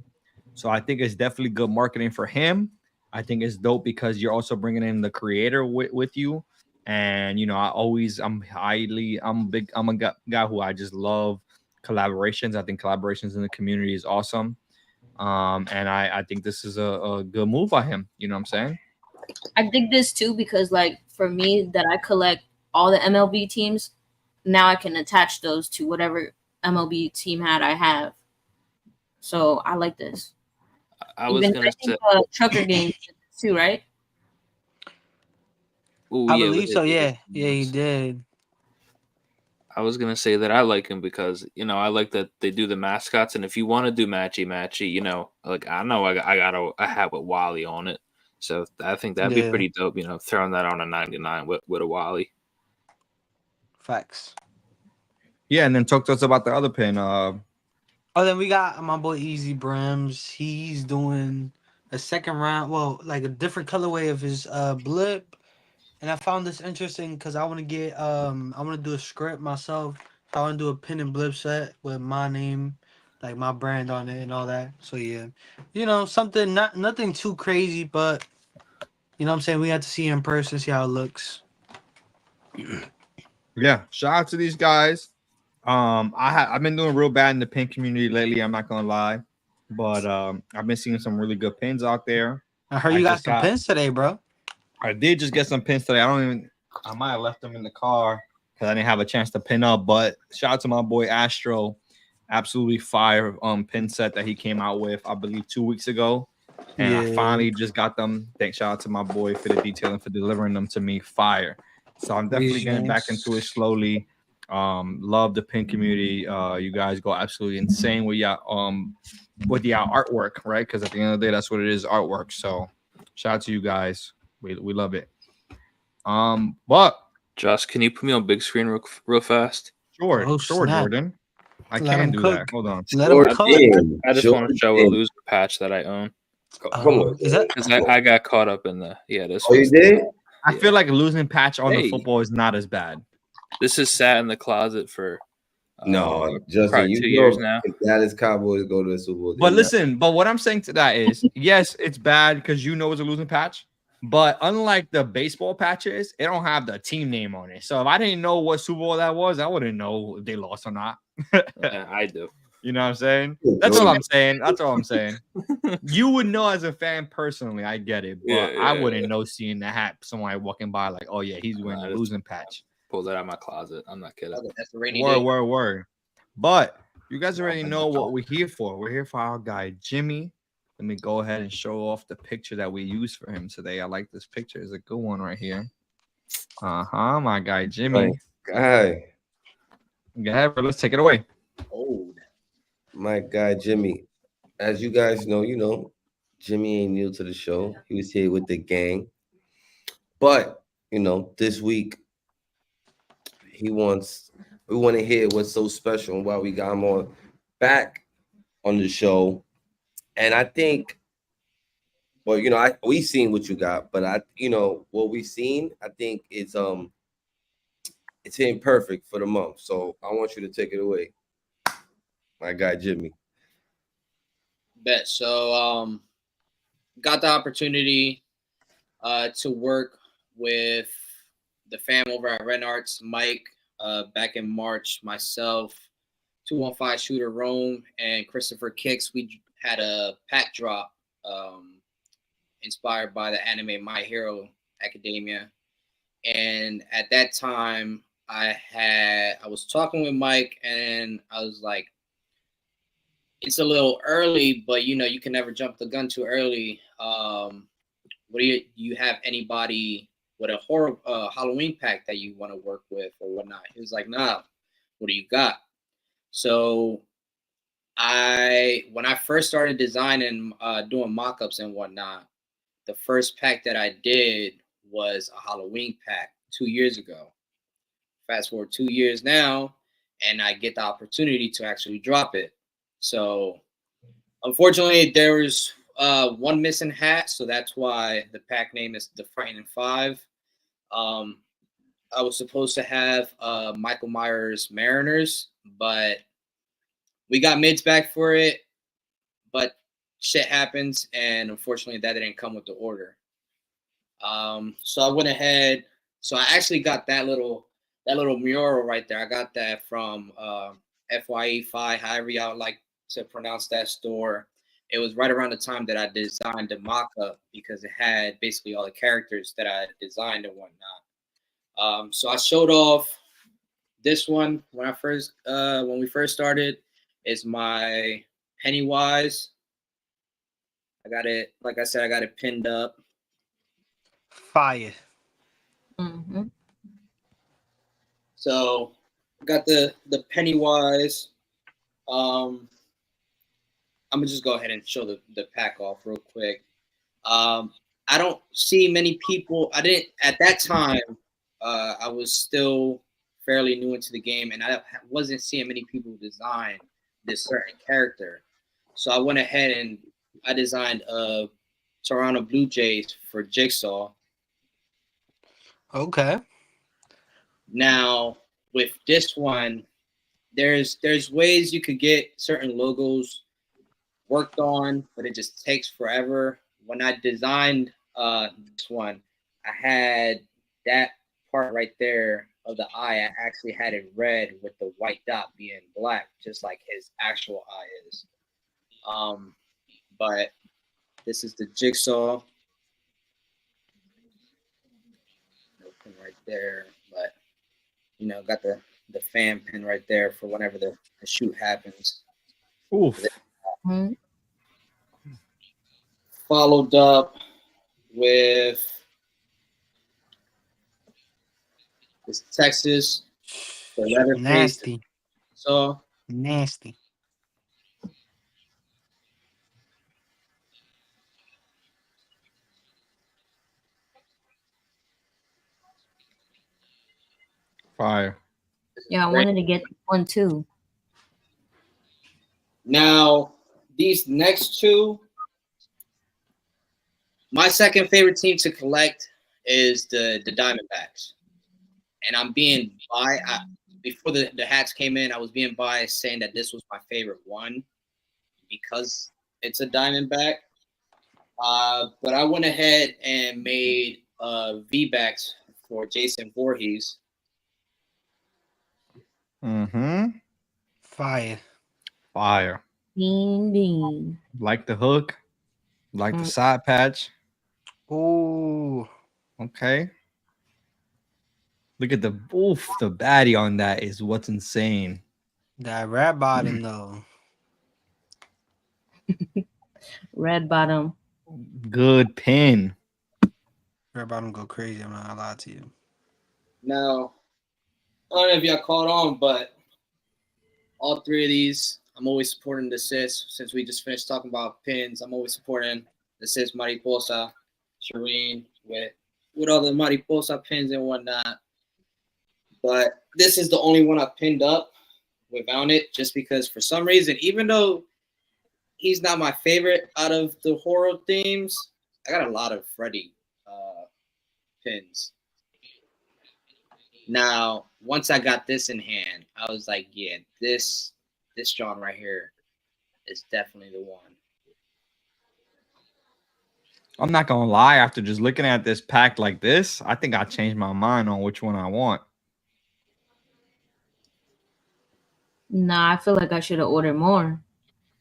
So I think it's definitely good marketing for him. I think it's dope because you're also bringing in the creator with you. And I'm a guy who I just love collaborations. I think collaborations in the community is awesome. And I think this is a good move by him. You know what I'm saying? I dig this too because, like, for me, that I collect all the MLB teams, now I can attach those to whatever MLB team hat I have. So I like this. I was gonna say, Trucker games too, right? oh I yeah, believe so, yeah. Yeah, he did. I was gonna say that I like him because I like that they do the mascots, and if you want to do matchy, like I know I got a hat with Wally on it, so I think that'd be Yeah. pretty dope. Throwing that on a 99 with a Wally. Facts. Yeah, and then talk to us about the other pin. Oh, then we got my boy Easy Brims. He's doing a second round, well, like a different colorway of his blip. And I found this interesting because I want to I want to do a script myself. So I want to do a pin and blip set with my name, like my brand on it and all that. So yeah, something nothing too crazy, but you know what I'm saying, we have to see it in person, see how it looks. Yeah, shout out to these guys. I've been doing real bad in the pin community lately. I'm not gonna lie, but I've been seeing some really good pins out there. I heard you got some pins today, bro. I did just get some pins today. I might have left them in the car because I didn't have a chance to pin up. But shout out to my boy Astro, absolutely fire pin set that he came out with, I believe 2 weeks ago. And I finally just got them. Thanks, shout out to my boy Fitted Detailing for delivering them to me. Fire. So I'm definitely getting back into it slowly. Love the pin community. You guys go absolutely insane with your artwork, right? Because at the end of the day, that's what it is, artwork. So shout out to you guys. We love it. But Josh, can you put me on big screen real fast? Sure, Oh, sure, snap. Jordan. I Let can him do cook. that. Hold on. Let him cook. I just want to show a loser patch that I own. Come on, Is that? Because I got caught up in this. Oh, you did? I feel like a losing patch on the Hey. football is not as bad. This has sat in the closet for No, Justin, probably you 2 know, years now. if Dallas Cowboys go to the Super Bowl. But listen, but what I'm saying to that is, yes, it's bad because it's a losing patch. But unlike the baseball patches, it don't have the team name on it. So if I didn't know what Super Bowl that was, I wouldn't know if they lost or not. Yeah, I do. You know what I'm saying? That's all I'm saying. That's all I'm saying. You would know as a fan personally. I get it, but I wouldn't know seeing the hat. Somebody walking by like, oh yeah, he's wearing a losing patch. Pull that out of my closet. I'm not kidding. That's a rainy day. Word. But you guys already know what we're here for. We're here for our guy Jimmy. Let me go ahead and show off the picture that we used for him today. I like this picture. It's a good one right here. My guy My Jimmy. guy, Go ahead, bro. Let's take it away. Old. my guy Jimmy. As you guys know, Jimmy ain't new to the show. He was here with the gang. But, this week he wants we want to hear what's so special and why we got him on back on the show. And I think, well, we seen what you got, but what we seen, I think it's hitting perfect for the month. So I want you to take it away, my guy Jimmy. Bet. So got the opportunity to work with the fam over at Red Arts, Mike, back in March, myself, 215 Shooter Rome, and Christopher Kicks. We had a pack drop inspired by the anime My Hero Academia. And at that time, I was talking with Mike, and I was like, it's a little early, but you can never jump the gun too early. What do you have anybody with a horror Halloween pack that you want to work with or whatnot? He was like, nah, what do you got? So when I first started designing, doing mock-ups and whatnot, the first pack that I did was a Halloween pack 2 years ago. Fast forward 2 years now, and I get the opportunity to actually drop it. So unfortunately, there was one missing hat, so that's why the pack name is the Frightening Five. I was supposed to have Michael Myers Mariners, but we got mids back for it. But shit happens, and unfortunately, that didn't come with the order. So I went ahead. So I actually got that little mural right there. I got that from FYE Phi, however y'all like to pronounce that store. It was right around the time that I designed the mock-up because it had basically all the characters that I designed and whatnot. So I showed off this one when we first started. Is my Pennywise. I got it, like I said, I got it pinned up. Fire. Mm-hmm. So got the Pennywise. I'm gonna just go ahead and show the pack off real quick. I don't see many people. I didn't at that time. I was still fairly new into the game, and I wasn't seeing many people design this certain character. So I went ahead and I designed Toronto Blue Jays for Jigsaw. Okay. Now with this one, there's ways you could get certain logos worked on, but it just takes forever. When I designed this one, I had that part right there of the eye. I actually had it red with the white dot being black, just like his actual eye is. But this is the Jigsaw. Pin right there, but got the fan pin right there for whenever the shoot happens. Oof. Mm-hmm. Followed up with this Texas, the Leatherface. Nasty. So Nasty. Fire. Yeah, I wanted to get one too. Now, these next two, my second favorite team to collect is the Diamondbacks. And I'm being before the hats came in, I was being biased saying that this was my favorite one because it's a Diamondback. But I went ahead and made V-backs for Jason Voorhees. Mm-hmm. Fire. Fire. Bean. Like the hook. Like the side patch. Ooh. Okay. Look at the baddie on that is what's insane. That red bottom though. Red bottom. Good pin. Red bottom go crazy. I'm not gonna lie to you. Now, I don't know if y'all caught on, but all three of these, I'm always supporting the sis. Since we just finished talking about pins, I'm always supporting the sis Mariposa, Shireen, with all the Mariposa pins and whatnot. But this is the only one I pinned up without it, just because for some reason, even though he's not my favorite out of the horror themes, I got a lot of Freddy pins. Now, once I got this in hand, I was like, yeah, this John right here is definitely the one. I'm not gonna lie, after just looking at this pack like this, I think I changed my mind on which one I want. Nah, I feel like I should have ordered more.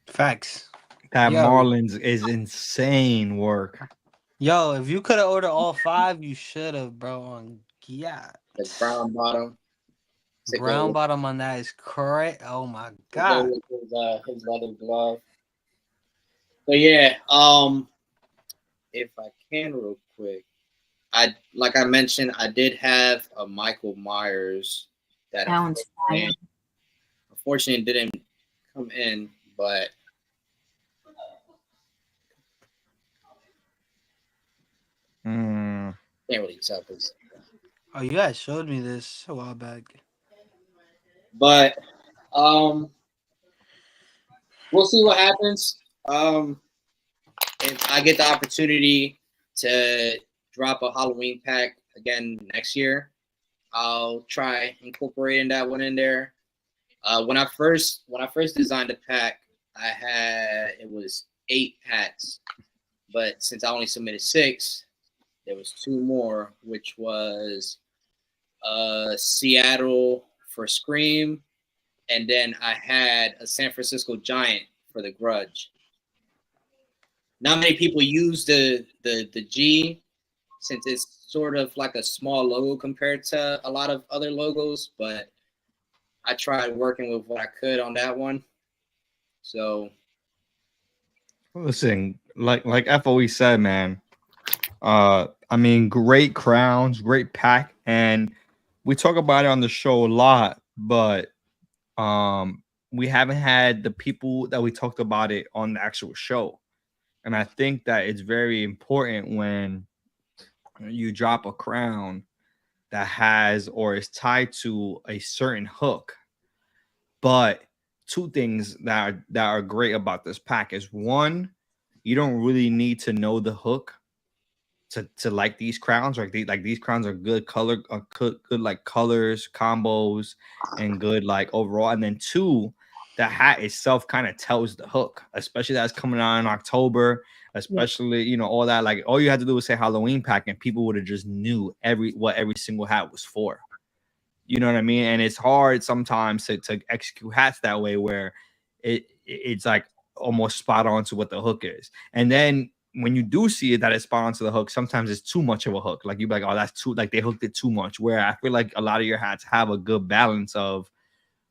Facts. That Yo. Marlins is insane work. Yo, if you could have ordered all 5, you should have, bro. Yeah. The brown bottom. Brown bottom on that is correct. Oh my Go god. with his leather glove. But yeah, if I can real quick, like I mentioned, I did have a Michael Myers that one's fire. unfortunately didn't come in, but can't really tell this. Oh, you guys showed me this a while back. But we'll see what happens. If I get the opportunity to drop a Halloween pack again next year, I'll try incorporating that one in there. When I first designed the pack, it was 8 packs, but since I only submitted 6, there was 2 more, which was Seattle for Scream, and then I had a San Francisco Giant for The Grudge. Not many people use the G, since it's sort of like a small logo compared to a lot of other logos, but I tried working with what I could on that one. So listen, like FOE said, man. I mean, great crowns, great pack, and we talk about it on the show a lot, but we haven't had the people that we talked about it on the actual show. And I think that it's very important when you drop a crown that has or is tied to a certain hook. But 2 things that are great about this pack is, one, you don't really need to know the hook to like these crowns. Like these crowns are good color, good like colors, combos, and good like overall. And then 2, the hat itself kind of tells the hook, especially that's coming out in October, especially all that. Like all you had to do was say Halloween pack and people would have just knew what every single hat was for. You know what I mean? And it's hard sometimes to execute hats that way where it's like almost spot on to what the hook is. And then when you do see it that it's spot on to the hook, sometimes it's too much of a hook. Like you'd be like, oh, that's too, like they hooked it too much. Where I feel like a lot of your hats have a good balance of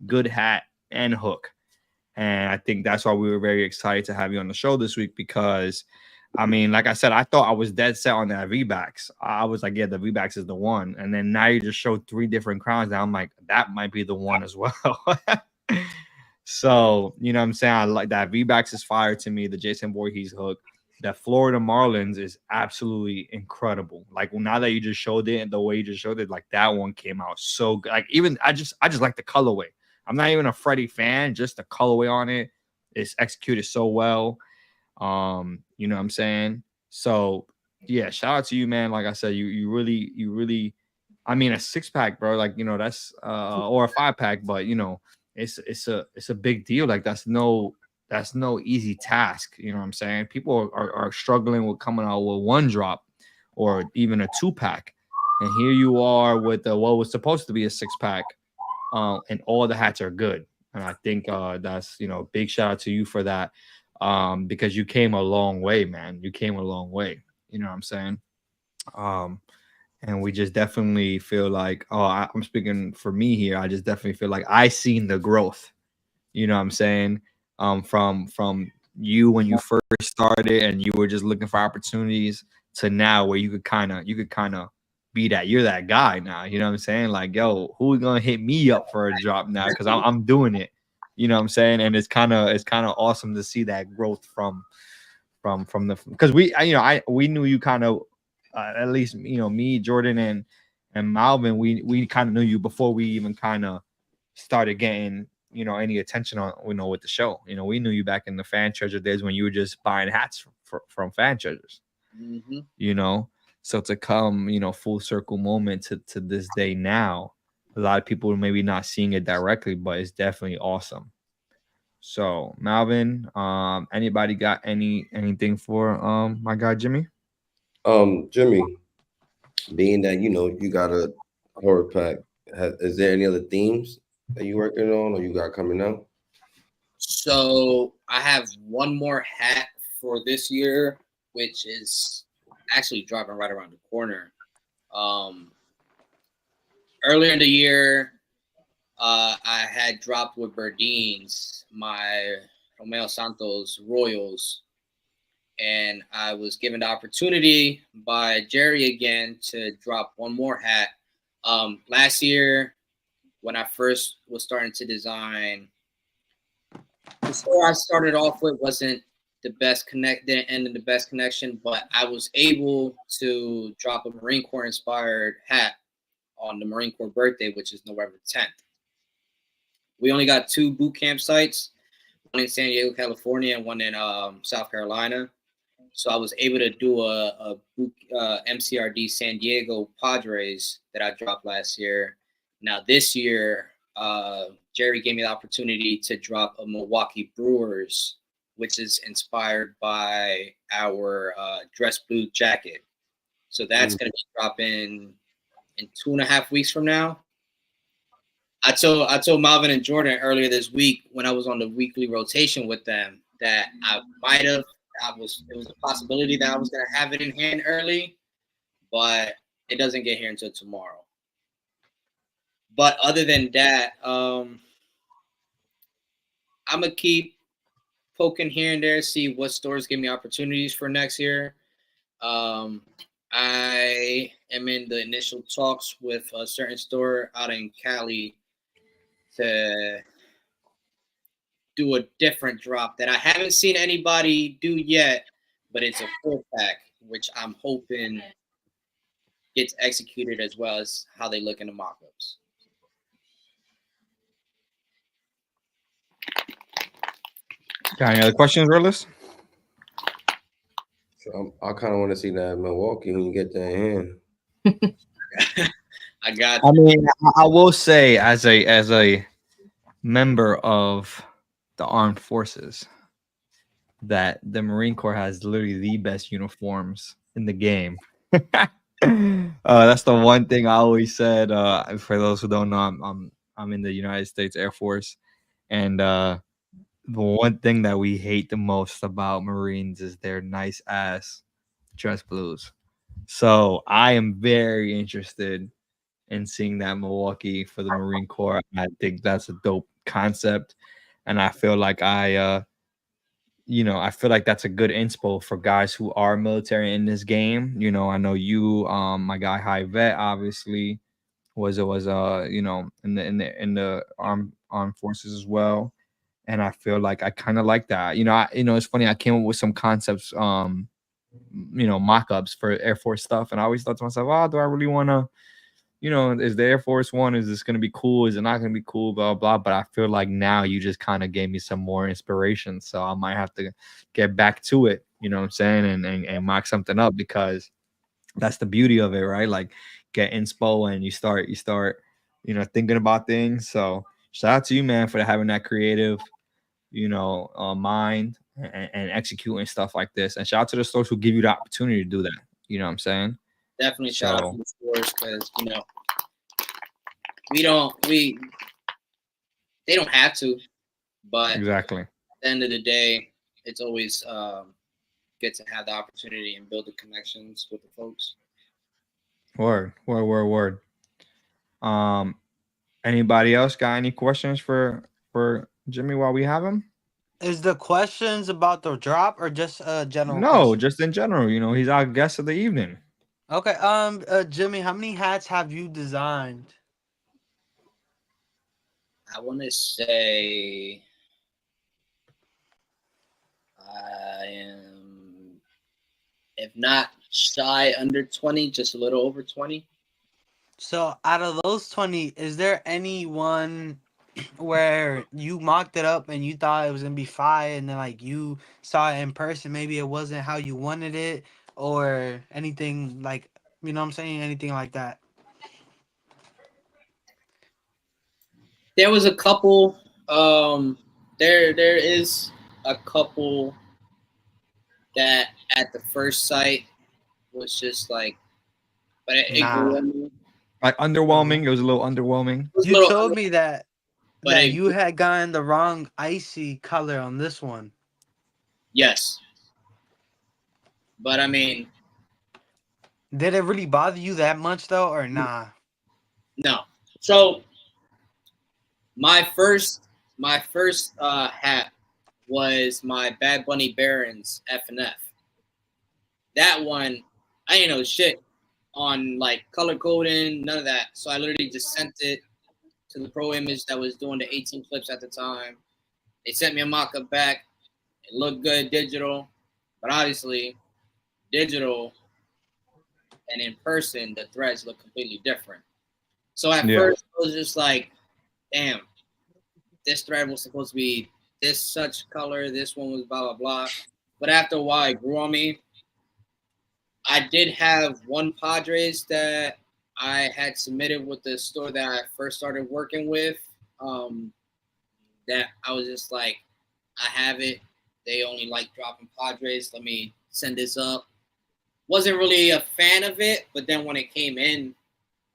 good hat and hook. And I think that's why we were very excited to have you on the show this week, because I mean, like I said, I thought I was dead set on that V-Backs. I was like, yeah, the V-Backs is the one. And then now you just showed 3 different crowns. Now I'm like, that might be the one as well. So, you know what I'm saying? I like that. V-Backs is fire to me. The Jason Voorhees hook. That Florida Marlins is absolutely incredible. Like now that you just showed it and the way you just showed it, like that one came out so good. Like even I just like the colorway. I'm not even a Freddy fan, just the colorway on it is executed so well. You know what I'm saying? So yeah, shout out to you, man. Like I said, you really, I mean, a 6-pack, bro. Like that's or a 5-pack, but it's a big deal. Like that's no easy task. You know what I'm saying? People are struggling with coming out with 1 drop or even a 2-pack, and here you are with what was supposed to be a 6-pack, and all the hats are good. And I think that's big shout out to you for that. Because you came a long way, man. You came a long way. You know what I'm saying? And we just definitely feel like, I'm speaking for me here. I just definitely feel like I seen the growth. You know what I'm saying? From you when you first started and you were just looking for opportunities to now where you could kind of be that you're that guy now. You know what I'm saying? Like, yo, who's gonna hit me up for a drop now? Because I'm doing it. You know what I'm saying? And it's kind of awesome to see that growth from the, because we knew you kind of at least me, Jordan, and Malvin, we kind of knew you before we even kind of started getting any attention on with the show. We knew you back in the fan treasure days when you were just buying hats from fan treasures. So to come full circle moment to this day now, a lot of people are maybe not seeing it directly, but it's definitely awesome. So Malvin, anybody got anything for my guy Jimmy? Jimmy, being that you got a horror pack, is there any other themes that you working on or you got coming out? So I have one more hat for this year, which is actually dropping right around the corner. Earlier in the year, I had dropped with Berdines my Romeo Santos Royals, and I was given the opportunity by Jerry again to drop one more hat. Last year, when I first was starting to design, the store I started off with wasn't the best didn't end in the best connection, but I was able to drop a Marine Corps inspired hat on the Marine Corps birthday, which is November 10th. We only got 2 boot camp sites, one in San Diego, California, and one in South Carolina. So I was able to do a MCRD San Diego Padres that I dropped last year. Now this year, Jerry gave me the opportunity to drop a Milwaukee Brewers, which is inspired by our dress blue jacket. So that's going to be dropping in 2.5 weeks from now. I told Malvin and Jordan earlier this week when I was on the weekly rotation with them that it was a possibility that I was going to have it in hand early, but it doesn't get here until tomorrow. But other than that, I'm going to keep poking here and there, see what stores give me opportunities for next year. I am in the initial talks with a certain store out in Cali to do a different drop that I haven't seen anybody do yet, but it's a full pack, which I'm hoping gets executed as well as how they look in the mock-ups. Got any other questions, Willis? So I kind of want to see that Milwaukee when you get that in hand. I got. I mean, I will say as a member of the armed forces that the Marine Corps has literally the best uniforms in the game. That's the one thing I always said. For those who don't know, I'm in the United States Air Force, and the one thing that we hate the most about Marines is their nice ass dress blues. So I am very interested in seeing that Milwaukee for the Marine Corps. I think that's a dope concept, and I feel like I feel like that's a good inspo for guys who are military in this game. I know you, my guy High Vet, obviously was in the armed forces as well, and I feel like I kind of like that. It's funny. I came up with some concepts, mock-ups for Air Force stuff, and I always thought to myself, oh, do I really want to? Is the Air Force One, is this going to be cool? Is it not going to be cool? Blah, blah. But I feel like now you just kind of gave me some more inspiration. So I might have to get back to it, you know what I'm saying? And mock something up, because that's the beauty of it, right? Like get inspo and you start, thinking about things. So shout out to you, man, for having that creative, mind and executing stuff like this. And shout out to the stores who give you the opportunity to do that. You know what I'm saying? Definitely shout out to the stores because they don't have to, but exactly at the end of the day, it's always good to have the opportunity and build the connections with the folks. Word. Anybody else got any questions for Jimmy while we have him? Is the questions about the drop or just general No, question? just in general. He's our guest of the evening. Okay. Jimmy, how many hats have you designed? I want to say I am, if not shy under 20, just a little over 20. So out of those 20, is there any one where you mocked it up and you thought it was gonna be fire, and then like you saw it in person, maybe it wasn't how you wanted it, or anything like, you know what I'm saying, anything like that? There was a couple. There is a couple that at the first sight was just like, but it grew Nah. on me. Like underwhelming. It was a little underwhelming. It was a You little, told me that but it, you had gotten the wrong icy color on this one. yes. But I mean, Did it really bother you that much though, or nah? no. So my first hat was my Bad Bunny Barons F&F. That one, I didn't know shit on like color coding, none of that. So I literally just sent it to the Pro Image that was doing the 18 clips at the time. They sent me a mock-up back. It looked good digital, but obviously digital and in person the threads look completely different. So at Yeah. first it was just like, damn, this thread was supposed to be this such color, this one was blah blah blah. But after a while it grew on me. I did have one Padres that I had submitted with the store that I first started working with. That I was just like, I have it. They only like dropping Padres. Let me send this up. Wasn't really a fan of it, but then when it came in,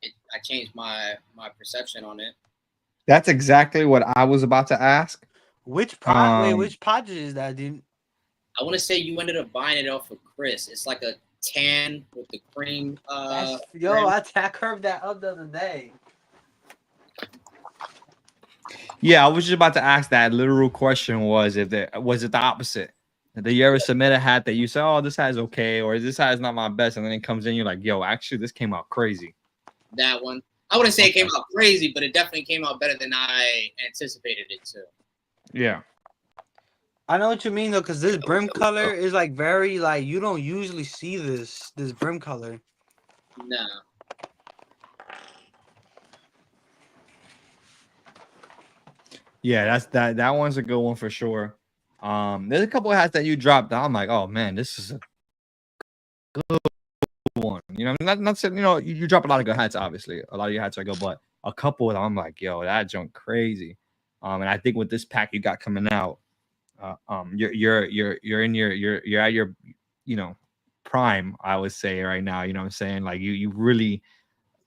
I changed my perception on it. That's exactly what I was about to ask. Which Um, which Padres is that, dude? I want to say you ended up buying it off of Chris. It's like a tan with the cream. Yo, I curved that up the other day. yeah, I was just about to ask that literal question was if there was it the opposite? Did you ever submit a hat that you say, oh, this hat is okay, or this hat is not my best, and then it comes in, you're like, yo, actually, this came out crazy. That one. I wouldn't say it Okay. came out crazy, but it definitely came out better than I anticipated it to. Yeah. I know what you mean though, because this brim color is like very like you don't usually see this brim color. No. Yeah, that one's a good one for sure. There's a couple of hats that you dropped that I'm like, oh man, this is a good one. You know, not saying, you know, you drop a lot of good hats, obviously. A lot of your hats are good, but a couple of them, I'm like, yo, that junk crazy. And I think with this pack you got coming out, you're in you're at your, you know, prime, I would say right now. You know what I'm saying? Like you really,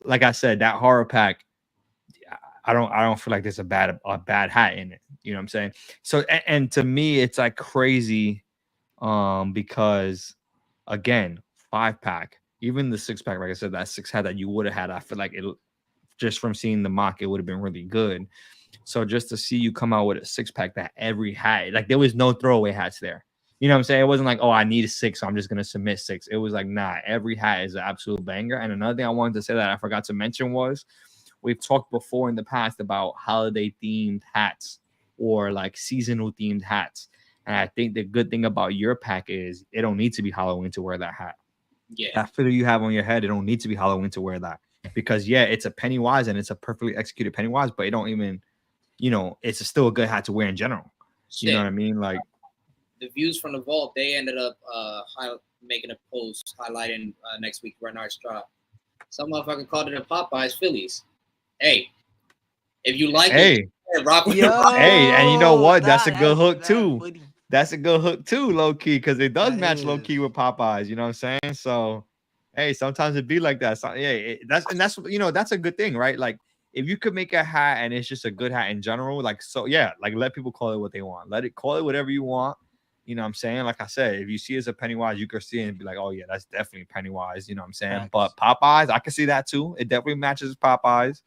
like I said, that horror pack, I don't feel like there's a bad hat in it. You know what I'm saying? So and to me, it's like crazy, because again, 5-pack, even the 6-pack, like I said, that 6 hat that you would have had, I feel like it just from seeing the mock, it would have been really good. So just to see you come out with a 6-pack that every hat, like there was no throwaway hats there. You know what I'm saying? It wasn't like, oh, I need a 6, so I'm just gonna submit 6. It was like, nah, every hat is an absolute banger. And another thing I wanted to say that I forgot to mention was we've talked before in the past about holiday themed hats or like seasonal themed hats. And I think the good thing about your pack is it don't need to be Halloween to wear that hat. Yeah. That filler you have on your head, it don't need to be Halloween to wear that. Because yeah, it's a Pennywise and it's a perfectly executed Pennywise, but it don't even, you know, it's still a good hat to wear in general. Shit. You know what I mean? Like the views from the vault, they ended up making a post highlighting next week Renard's drop. Some motherfucker called it a Popeyes Phillies. Hey, if you like it, rock with Hey, and you know what? That's a good hook too. Funny. That's a good hook too, low key, because it does That match low key is. with Popeyes. You know what I'm saying? So, hey, sometimes it be like that. So, yeah, that's you know, that's a good thing, right? Like if you could make a hat and it's just a good hat in general, like so, yeah, like let people call it what they want. Let it call it whatever you want. You know what I'm saying? Like I said, if you see it as a Pennywise, you could see it and be like, oh yeah, that's definitely Pennywise. You know what I'm saying? Facts. But Popeyes, I can see that too. It definitely matches Popeyes.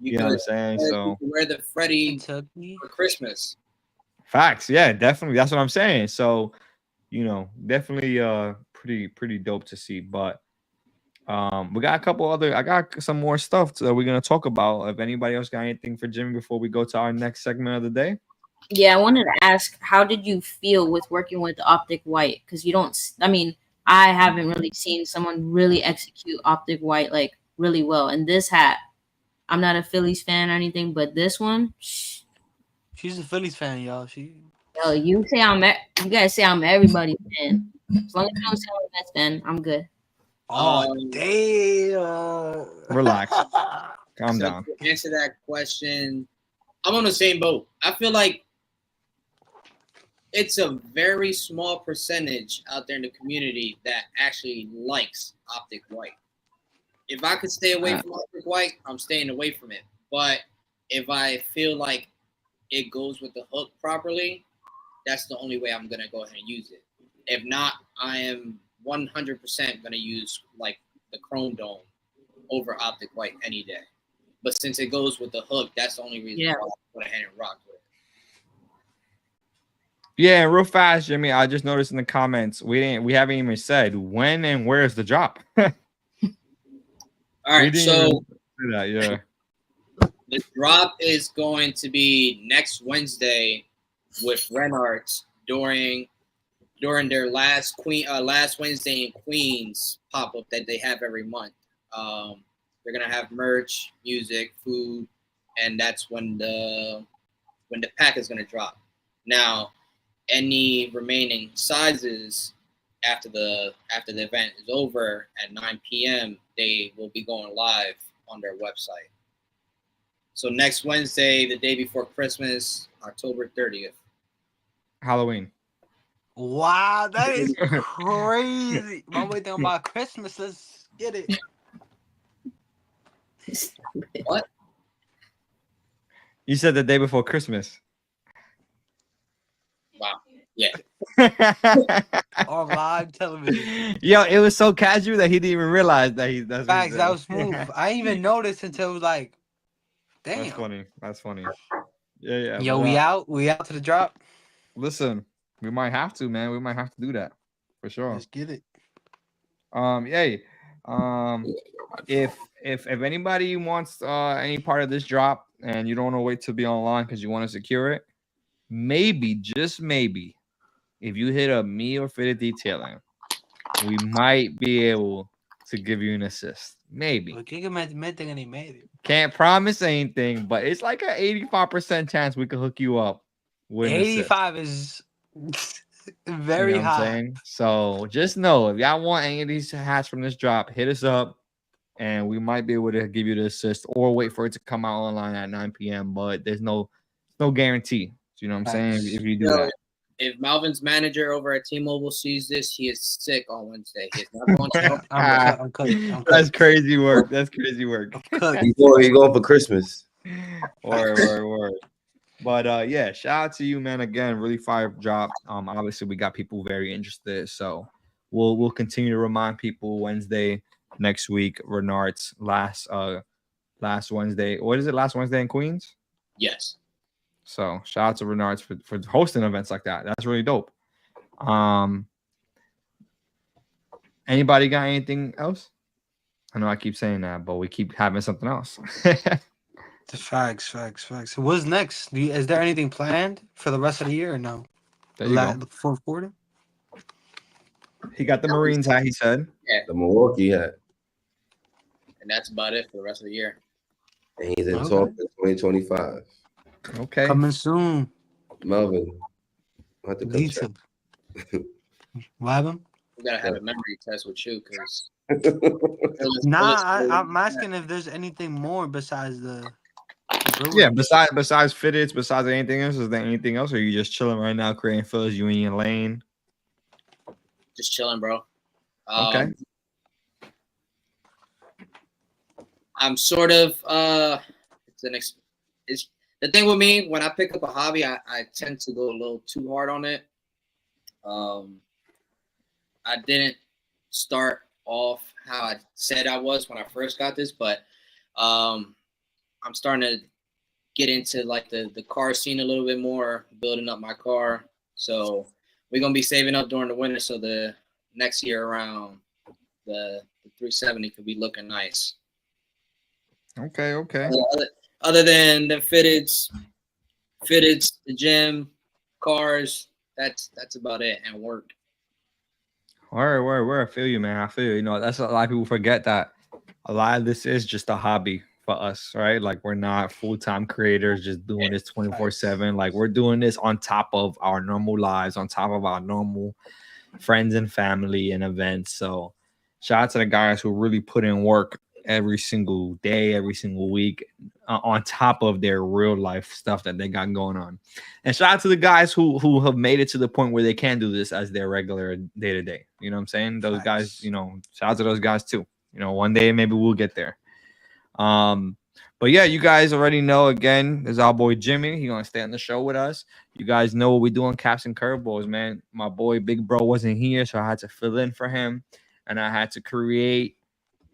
You know what I'm saying? So you can wear the Freddy Kentucky. for Christmas. facts, yeah, definitely. That's what I'm saying. So, you know, definitely pretty dope to see. But We got a couple other. I got some more stuff that we're gonna talk about. If anybody else got anything for Jimmy before we go to our next segment of the day. Yeah, I wanted to ask, how did you feel with working with Optic White? Because you don't. I mean, I haven't really seen someone really execute Optic White like really well. And this hat, I'm not a Phillies fan or anything, but this one, She's a Phillies fan, y'all. yo, you guys say I'm everybody's fan. As long as you don't say I'm a Mets fan, I'm good. Oh Um, damn! Relax. Calm so down. to answer that question, I'm on the same boat. I feel like it's a very small percentage out there in the community that actually likes Optic White. If I could stay away from Optic White, I'm staying away from it. But if I feel like it goes with the hook properly, that's the only way I'm going to go ahead and use it. If not, I am 100% going to use like the Chrome Dome over Optic White any day. But since it goes with the hook, that's the only reason why I went ahead and rocked with it. Yeah, real fast, Jimmy. I just noticed in the comments we haven't even said when and where is the drop. All right, so that, yeah. The drop is going to be next Wednesday with Renarts during their last Wednesday in Queens pop up that they have every month. They're gonna have merch, music, food, and that's when the pack is gonna drop. Now, any remaining sizes after the event is over at 9 p.m., they will be going live on their website. So next Wednesday, the day before Christmas, October 30th. Halloween. Wow, that is crazy. My way thinking about Christmas. Let's get it. What? You said the day before Christmas. Wow. Yeah. On live television. Yo, it was so casual that he didn't even realize that that's Facts, that was smooth. I didn't even notice until it was like, damn. That's funny. That's funny. Yeah. Yo, but, we out to the drop. Listen, we might have to, man. We might have to do that for sure. Let's get it. Yay. If anybody wants any part of this drop and you don't want to wait to be online because you want to secure it, maybe, just maybe, if you hit up me or Fitted Detailing, we might be able to give you an assist. Maybe. Can't promise anything, but it's like an 85% chance we can hook you up with 85 is very high. So just know, if y'all want any of these hats from this drop, hit us up and we might be able to give you the assist or wait for it to come out online at 9 p.m. But there's no guarantee. You know what I'm saying? If you do that. If Malvin's manager over at T-Mobile sees this, he is sick on Wednesday. He's not going to. I'm cooked. That's crazy work. That's crazy work. You going for Christmas? Word. But yeah, shout out to you, man. Again, really fire drop. Obviously we got people very interested, so we'll continue to remind people Wednesday next week. Renard's last Wednesday. What is it? Last Wednesday in Queens? Yes. So shout out to Renard's for hosting events like that. That's really dope. Anybody got anything else? I know I keep saying that, but we keep having something else. The facts. What's next? Is there anything planned for the rest of the year or no? There you go. The fourth quarter? He got the Marines hat, he said. Yeah. The Milwaukee hat. And that's about it for the rest of the year. And he's in talk for 2025. Okay. Coming soon. Melvin. I have to come check. What happened? We gotta have a memory test with you, because I'm asking if there's anything more besides the yeah, besides fitteds, besides anything else. Is there anything else, or are you just chilling right now, creating fills, you in your lane? Just chilling, bro. Okay. I'm sort of it's the thing with me when I pick up a hobby, I tend to go a little too hard on it. I didn't start off how I said I was when I first got this, but I'm starting to get into like the car scene a little bit more, building up my car. So we're gonna be saving up during the winter, so the next year around the 370 could be looking nice. Okay. Other than the fitteds, the gym, cars. That's about it, and work. Where I feel you, man. I feel you. You know, that's a lot of people forget that a lot of this is just a hobby for us, right? Like we're not full-time creators just doing this 24/7. Like we're doing this on top of our normal lives, on top of our normal friends and family and events. So shout out to the guys who really put in work every single day, every single week, on top of their real life stuff that they got going on. And shout out to the guys who have made it to the point where they can do this as their regular day to day. You know what I'm saying? Those guys, you know, shout out to those guys too. You know, one day maybe we'll get there. But yeah, you guys already know. Again, there's our boy Jimmy. He's gonna stay on the show with us. You guys know what we do on Caps and Curveballs, man. My boy Big Bro wasn't here, so I had to fill in for him, and I had to create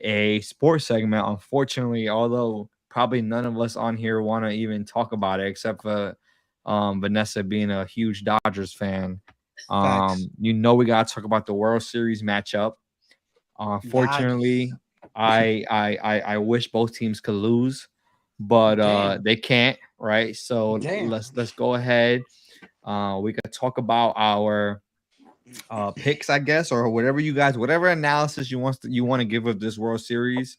a sports segment. Unfortunately, although probably none of us on here want to even talk about it, except for Vanessa being a huge Dodgers fan. You know, we gotta talk about the World Series matchup. Unfortunately, I wish both teams could lose, but they can't, right? So let's go ahead. We could talk about our picks, I guess, or whatever you guys, whatever analysis you want to give of this World Series.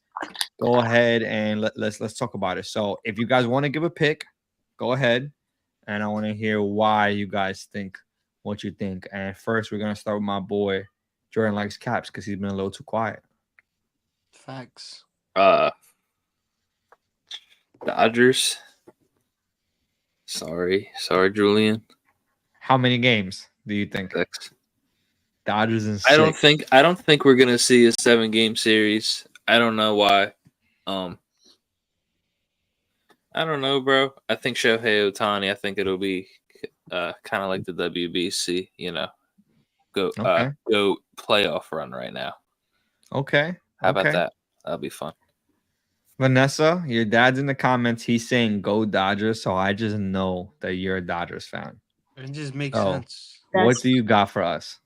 Go ahead and let's talk about it. So if you guys want to give a pick, go ahead, and I want to hear why you guys think what you think. And first, we're gonna start with my boy Jordan likes Caps because he's been a little too quiet. Facts. Dodgers. Sorry, Julian. How many games do you think? 6. Dodgers and 6. I don't think we're gonna see a 7-game series. I don't know why. I don't know, bro. I think Shohei Ohtani. I think it'll be kind of like the WBC. You know, go playoff run right now. Okay. How about that? That'll be fun. Vanessa, your dad's in the comments. He's saying go Dodgers, so I just know that you're a Dodgers fan. It just makes sense. What do you got for us?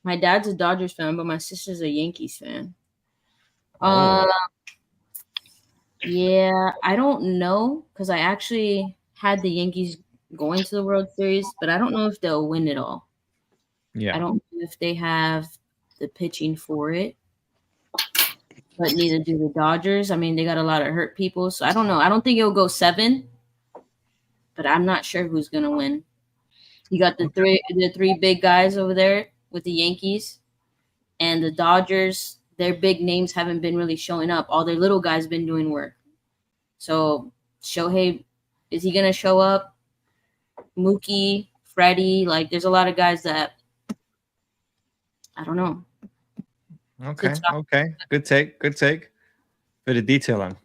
My dad's a Dodgers fan, but my sister's a Yankees fan. Yeah, I don't know because I actually had the Yankees going to the World Series, but I don't know if they'll win it all. Yeah, I don't know if they have the pitching for it, but neither do the Dodgers. I mean, they got a lot of hurt people, so I don't know. I don't think it'll go 7, but I'm not sure who's gonna win. You got the three big guys over there with the Yankees, and the Dodgers. Their big names haven't been really showing up. All their little guys been doing work. So Shohei, is he gonna show up? Mookie, Freddie, like there's a lot of guys that I don't know. Okay. Good take. For the detailing.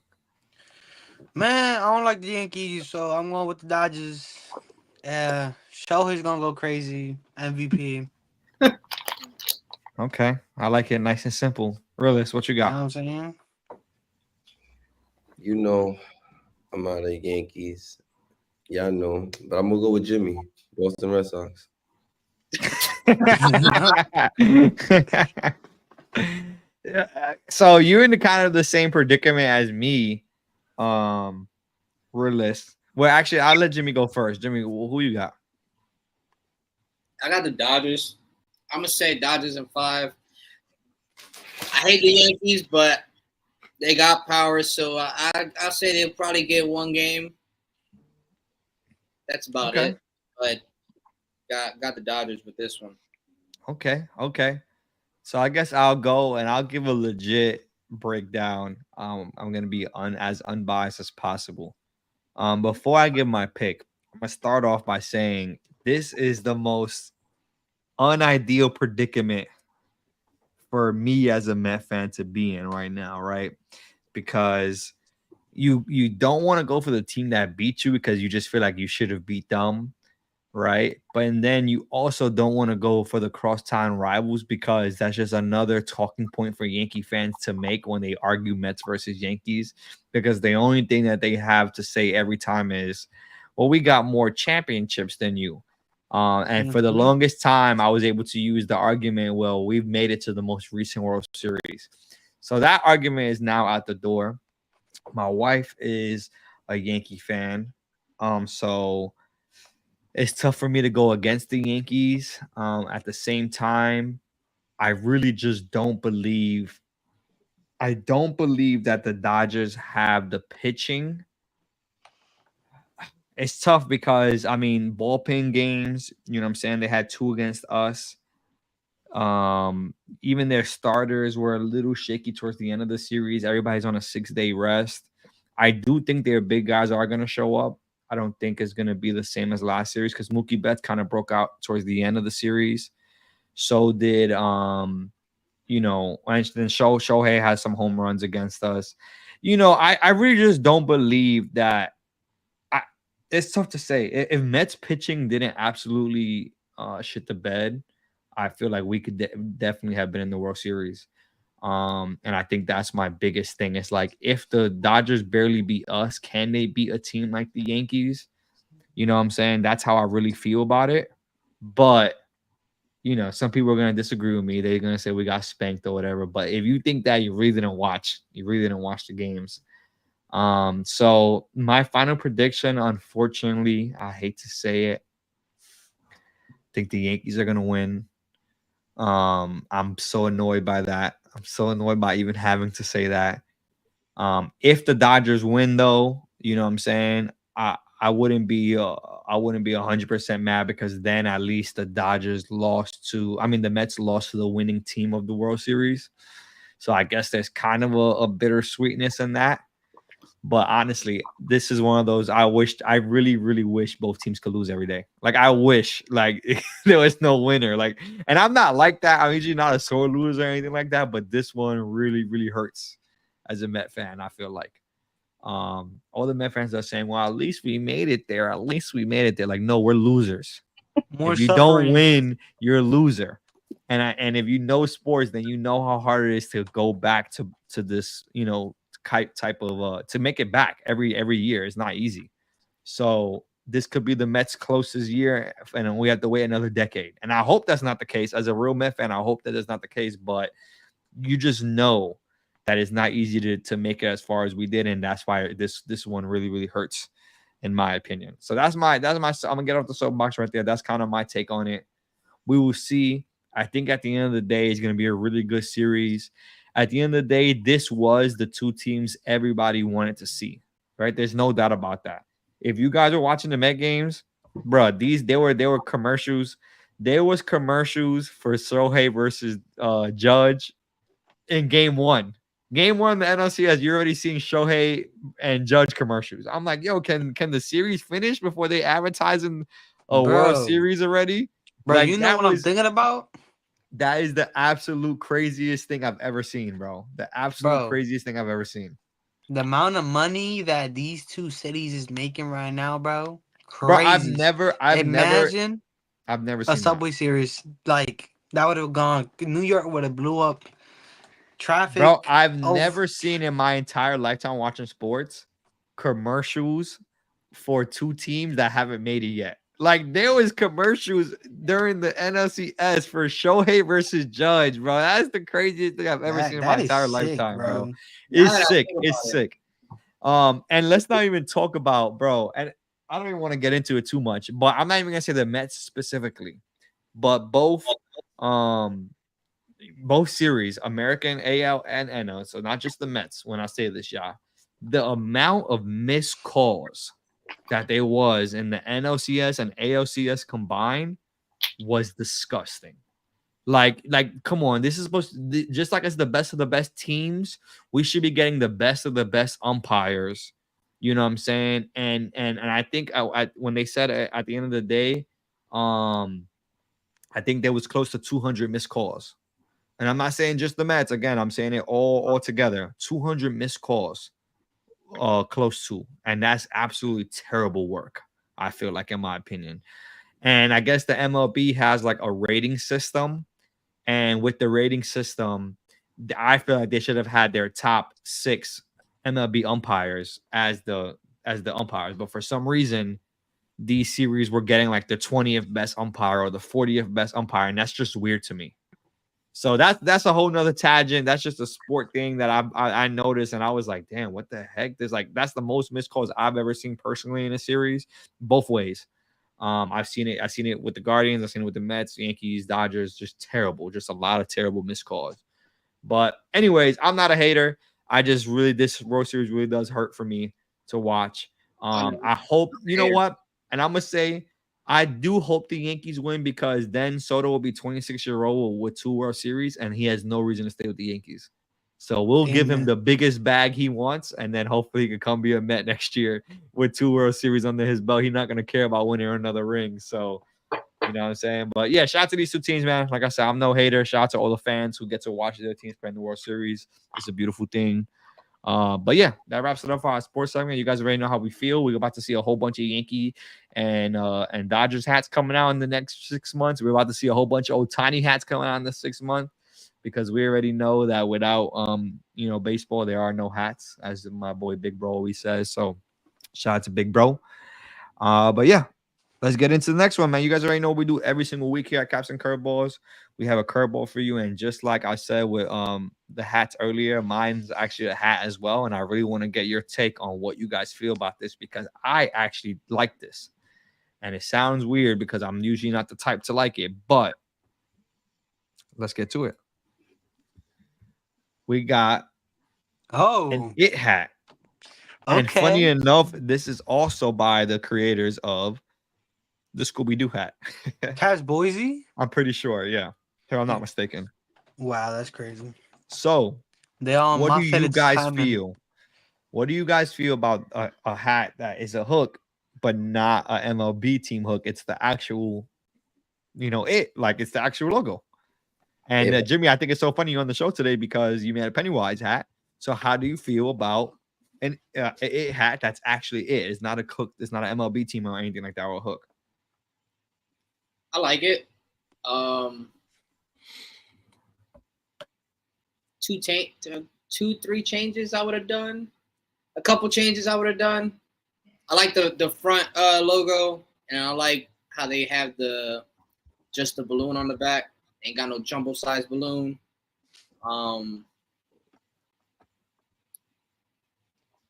Man, I don't like the Yankees, so I'm going with the Dodgers. Shohei's gonna go crazy. MVP. Okay. I like it nice and simple. Realist, what you got? You know what I'm saying? You know, I'm out of Yankees. Yeah, I know. But I'm going to go with Jimmy, Boston Red Sox. So you're in the kind of the same predicament as me, realist. Well, actually, I'll let Jimmy go first. Jimmy, who you got? I got the Dodgers. I'm gonna say Dodgers in 5. I hate the Yankees, but they got power, so I'll say they'll probably get 1 game. That's about it. But got the Dodgers with this one. Okay. So I guess I'll go and I'll give a legit breakdown. I'm gonna be as unbiased as possible. Before I give my pick, I'm gonna start off by saying this is the most unideal predicament for me as a Met fan to be in right now, right? Because you don't want to go for the team that beat you because you just feel like you should have beat them, right? But then you also don't want to go for the crosstown rivals because that's just another talking point for Yankee fans to make when they argue Mets versus Yankees, because the only thing that they have to say every time is, well, we got more championships than you. And for the Mhm. longest time, I was able to use the argument, well, we've made it to the most recent World Series. So that argument is now out the door. My wife is a Yankee fan. So it's tough for me to go against the Yankees. At the same time, I really just don't believe that the Dodgers have the pitching. It's tough because I mean bullpen games, you know what I'm saying? They had 2 against us. Even their starters were a little shaky towards the end of the series. Everybody's on a 6-day rest. I do think their big guys are going to show up. I don't think it's going to be the same as last series because Mookie Betts kind of broke out towards the end of the series. So did you know, and then Shohei has some home runs against us. You know, I really just don't believe that. It's tough to say. If Mets pitching didn't absolutely shit the bed, I feel like we could definitely have been in the World Series. And I think that's my biggest thing. It's like if the Dodgers barely beat us, can they beat a team like the Yankees? You know what I'm saying? That's how I really feel about it. But you know, some people are gonna disagree with me. They're gonna say we got spanked or whatever. But if you think that, you really didn't watch. You really didn't watch the games. So my final prediction, unfortunately, I hate to say it, I think the Yankees are gonna win. I'm so annoyed by that. I'm so annoyed by even having to say that. If the Dodgers win, though, you know what I'm saying, I wouldn't be 100% mad because then at least the Dodgers lost to, I mean, the Mets lost to the winning team of the World Series. So I guess there's kind of a bittersweetness in that. But honestly, this is one of those I really, really wish both teams could lose every day. Like I wish like there was no winner. Like, and I'm not like that. I'm usually not a sore loser or anything like that. But this one really, really hurts as a Met fan. I feel like all the Met fans are saying, well, at least we made it there. At least we made it there. Like, no, we're losers. More If you don't suffering. win, you're a loser. And if you know sports, then you know how hard it is to go back to this, you know, type of to make it back every year. It's not easy. So this could be the Mets' closest year, and we have to wait another decade. And I hope that's not the case. As a real Met fan, I hope that is not the case. But you just know that it's not easy to make it as far as we did, and that's why this one really, really hurts, in my opinion. So that's my I'm gonna get off the soapbox right there. That's kind of my take on it. We will see. I think at the end of the day, it's going to be a really good series. At the end of the day, this was the 2 teams everybody wanted to see, right? There's no doubt about that. If you guys are watching the Met games, bro, there were commercials. There was commercials for Shohei versus Judge in game 1. Game 1 of the NLCS, you're already seeing Shohei and Judge commercials. I'm like, yo, can the series finish before they advertise in a World Bro. Series already? Bro, Like you know what I'm thinking about? that is the absolute craziest thing I've ever seen, bro. The absolute Bro, craziest thing I've ever seen. the amount of money that these 2 cities is making right now, bro. Bro, Crazy. Imagine I've never a seen that. Subway series. Like, that would have gone. New York would have blew up. Traffic. Bro, I've never seen in my entire lifetime watching sports commercials for 2 teams that haven't made it yet. Like there was commercials during the NLCS for Shohei versus Judge, bro. That's the craziest thing I've ever seen in my That is entire sick, lifetime, bro. bro. Now that It's I sick. think It's about it, sick. And let's not even talk about, bro. And I don't even want to get into it too much, but I'm not even gonna say the Mets specifically, but both series, American AL and NL, so not just the Mets. When I say this, y'all, the amount of missed calls that there was in the NLCS and ALCS combined was disgusting. Like, come on, this is supposed to, just like it's the best of the best teams, we should be getting the best of the best umpires. You know what I'm saying? And I think when they said at the end of the day, I think there was close to 200 missed calls. And I'm not saying just the Mets. Again, I'm saying it all together. 200 missed calls, close to, and that's absolutely terrible work. I feel like, in my opinion. And I guess the MLB has like a rating system, and with the rating system, I feel like they should have had their top 6 MLB umpires as the umpires. But for some reason, these series were getting like the 20th best umpire or the 40th best umpire, and that's just weird to me. So that's a whole nother tangent. That's just a sport thing that I noticed, and I was like, damn, what the heck? There's like that's the most missed calls I've ever seen personally in a series, both ways. I've seen it with the Guardians, I've seen it with the Mets, Yankees, Dodgers, just terrible, just a lot of terrible missed calls. But anyways, I'm not a hater. I just really this World Series really does hurt for me to watch. I hope you know what, and I'm gonna say I do hope the Yankees win because then Soto will be 26-year-old with 2 World Series, and he has no reason to stay with the Yankees. So we'll give him the biggest bag he wants, and then hopefully he can come be a Met next year with 2 World Series under his belt. He's not gonna care about winning another ring. So you know what I'm saying? But yeah, shout out to these 2 teams, man. Like I said, I'm no hater. Shout out to all the fans who get to watch their teams play in the World Series. It's a beautiful thing. But yeah, that wraps it up for our sports segment. You guys already know how we feel. We're about to see a whole bunch of Yankee and Dodgers hats coming out in the next 6 months. We're about to see a whole bunch of Ohtani hats coming out in the 6 month because we already know that without baseball, there are no hats, as my boy Big Bro always says. So shout out to Big Bro. But yeah. Let's get into the next one, man. You guys already know what we do every single week here at Caps and Curveballs. We have a curveball for you, and just like I said with the hats earlier, mine's actually a hat as well, and I really want to get your take on what you guys feel about this because I actually like this. And it sounds weird because I'm usually not the type to like it, but let's get to it. We got an It hat. Okay. And funny enough, this is also by the creators of the Scooby-Doo hat. Cash Boise? I'm pretty sure, yeah. If I'm not mistaken. Wow, that's crazy. So, what do you guys feel? What do you guys feel about a hat that is a hook, but not a MLB team hook? It's the actual, it's the actual logo. And Jimmy, I think it's so funny you're on the show today because you made a Pennywise hat. So, how do you feel about an It hat that's actually it? It's not a hook. It's not an MLB team or anything like that or a hook. I like it. 2-3 changes I would have done. A couple changes I would have done. I like the front logo, and I like how they have just the balloon on the back. Ain't got no jumbo size balloon.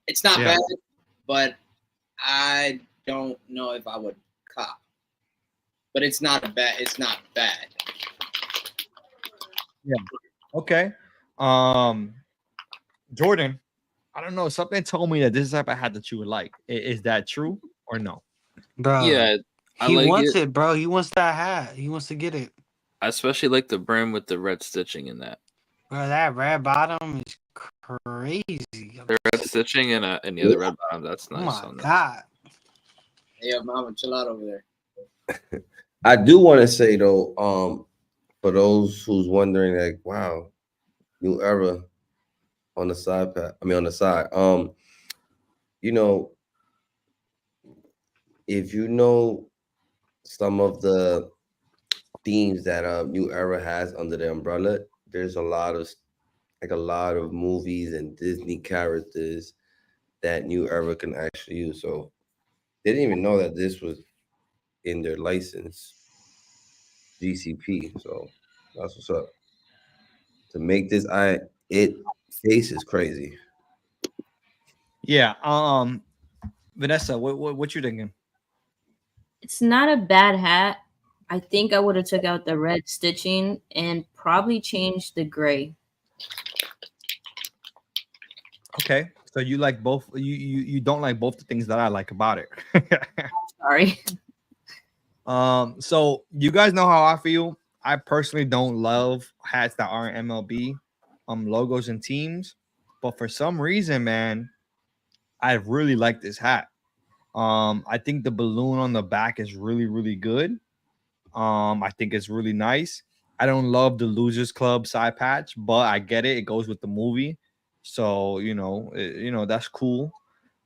It's not bad, but I don't know if I would cop. But it's not bad. Yeah. Okay. Jordan, I don't know. Something told me that this is the type of hat that you would like. Is that true or no? Bro. Yeah. He wants it, bro. He wants that hat. He wants to get it. I especially like the brim with the red stitching in that. Bro, that red bottom is crazy. The red stitching and the other red bottom. That's nice. Oh my God. Yeah, mama, chill out over there. I do want to say though, for those who's wondering, like, wow, new era on the side on the side. If you know some of the themes that New Era has under the umbrella, there's a lot of movies and Disney characters that New Era can actually use. So they didn't even know that this was in their license GCP. So that's what's up. To make this face is crazy. Yeah. Vanessa, what you thinking? It's not a bad hat. I think I would have took out the red stitching and probably changed the gray. Okay. So you like both you don't like both the things that I like about it. Sorry. So you guys know how I feel. I personally don't love hats that aren't MLB logos and teams, but for some reason, man, I really like this hat. I think the balloon on the back is really, really good. I think it's really nice. I don't love the Losers Club side patch, but I get it. It goes with the movie. So, that's cool.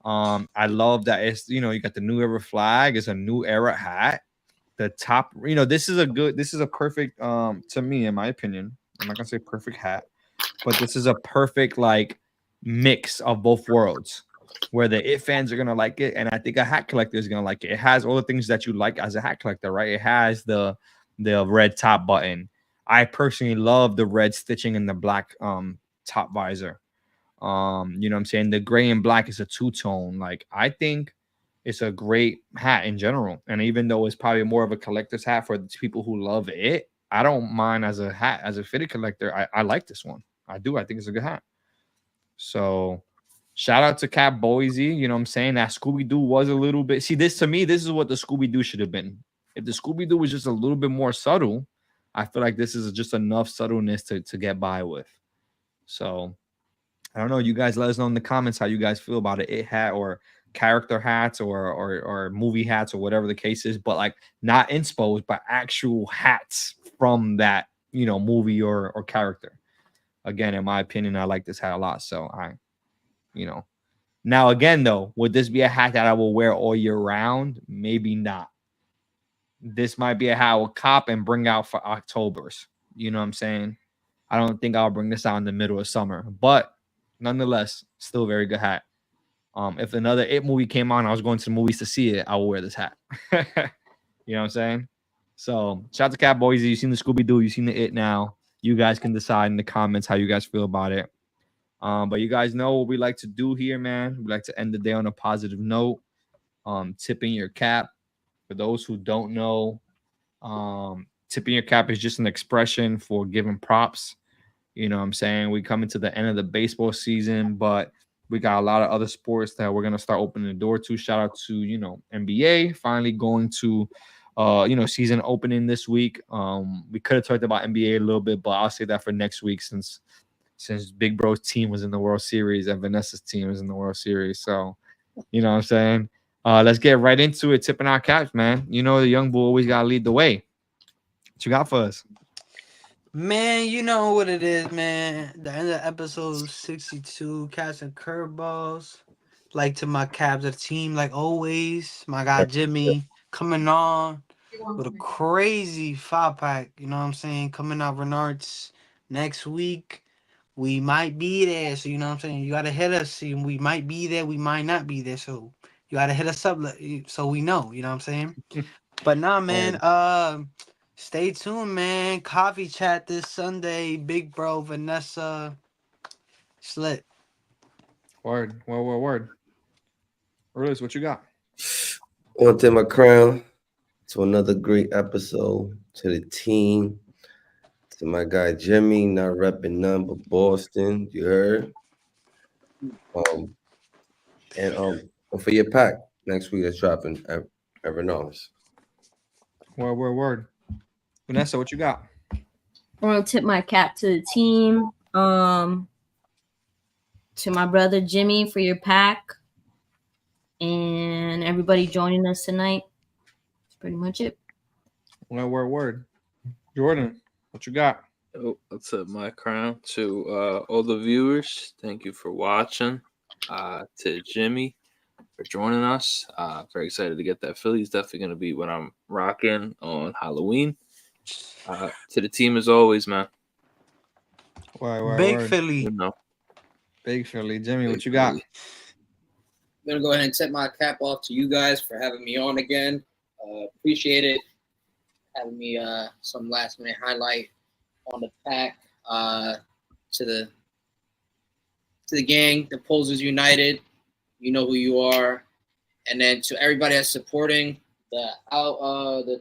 I love that it's, you got the New Era flag. It's a New Era hat. The top, this is a perfect, to me, in my opinion, I'm not going to say perfect hat, but this is a perfect, like, mix of both worlds. where the It fans are gonna like it, and I think a hat collector is gonna like it. It has all the things that you like as a hat collector, right? It has the red top button. I personally love the red stitching and the black top visor. You know what I'm saying? The gray and black is a two-tone. Like, I think it's a great hat in general. And even though it's probably more of a collector's hat for the people who love it, I don't mind as a hat, as a fitted collector. I like this one. I do. I think it's a good hat. So shout out to Cap Boise. You know what I'm saying? That Scooby-Doo was a little bit. See, this to me, this is what the Scooby-Doo should have been. If the Scooby-Doo was just a little bit more subtle, I feel like this is just enough subtleness to get by with. So I don't know. You guys let us know in the comments how you guys feel about it hat or character hats or movie hats or whatever the case is, but like not inspos, but actual hats from that, you know, movie or character. Again, in my opinion, I like this hat a lot. So you know, now again though, would this be a hat that I will wear all year round? Maybe not. This might be a hat I will cop and bring out for October's. You know what I'm saying? I don't think I'll bring this out in the middle of summer, but nonetheless, still a very good hat. If another It movie came on, I was going to the movies to see it, I will wear this hat. You know what I'm saying? So shout out to Cat Boys. You've seen the Scooby-Doo, you've seen the It now. You guys can decide in the comments how you guys feel about it. But you guys know what we like to do here, man. We like to end the day on a positive note. Tipping your cap. For those who don't know, tipping your cap is just an expression for giving props. You know what I'm saying? We come into the end of the baseball season, but we got a lot of other sports that we're going to start opening the door to. Shout out to, you know, NBA finally going to, you know, season opening this week. We could have talked about NBA a little bit, but I'll say that for next week since Big Bro's team was in the World Series and Vanessa's team was in the World Series. So, you know what I'm saying? Let's get right into it. Tipping our caps, man. You know, the young bull always got to lead the way. What you got for us? Man, you know what it is, man. The end of episode 62, Caps and Curveballs. Like to my Caps of the team, like always. My guy Jimmy coming on with a crazy 5-pack. You know what I'm saying? Coming out Renard's next week. We might be there. So, you know what I'm saying? You got to hit us. See, we might be there. We might not be there. So, you got to hit us up so we know. You know what I'm saying? But nah, man. Stay tuned, man. Coffee chat this Sunday. Big Bro, Vanessa, Slit. Word. Rulis, what you got? I want to take my crown to another great episode. To the team, to my guy Jimmy, not repping none but Boston. You heard? And for your pack next week, that's dropping every Norris. Word. Vanessa, what you got? I want to tip my cap to the team. To my brother Jimmy for your pack. And everybody joining us tonight. That's pretty much it. Word. Jordan, what you got? Oh, I'll tip my crown to all the viewers. Thank you for watching. To Jimmy for joining us. Very excited to get that Philly. It's definitely going to be what I'm rocking on Halloween. To the team as always, man. Big Philly. You know. Big Philly. Jimmy, what Big you got? Philly. I'm gonna go ahead and tip my cap off to you guys for having me on again. Appreciate it. Having me some last minute highlight on the pack. To the gang, the Posers United. You know who you are. And then to everybody that's supporting the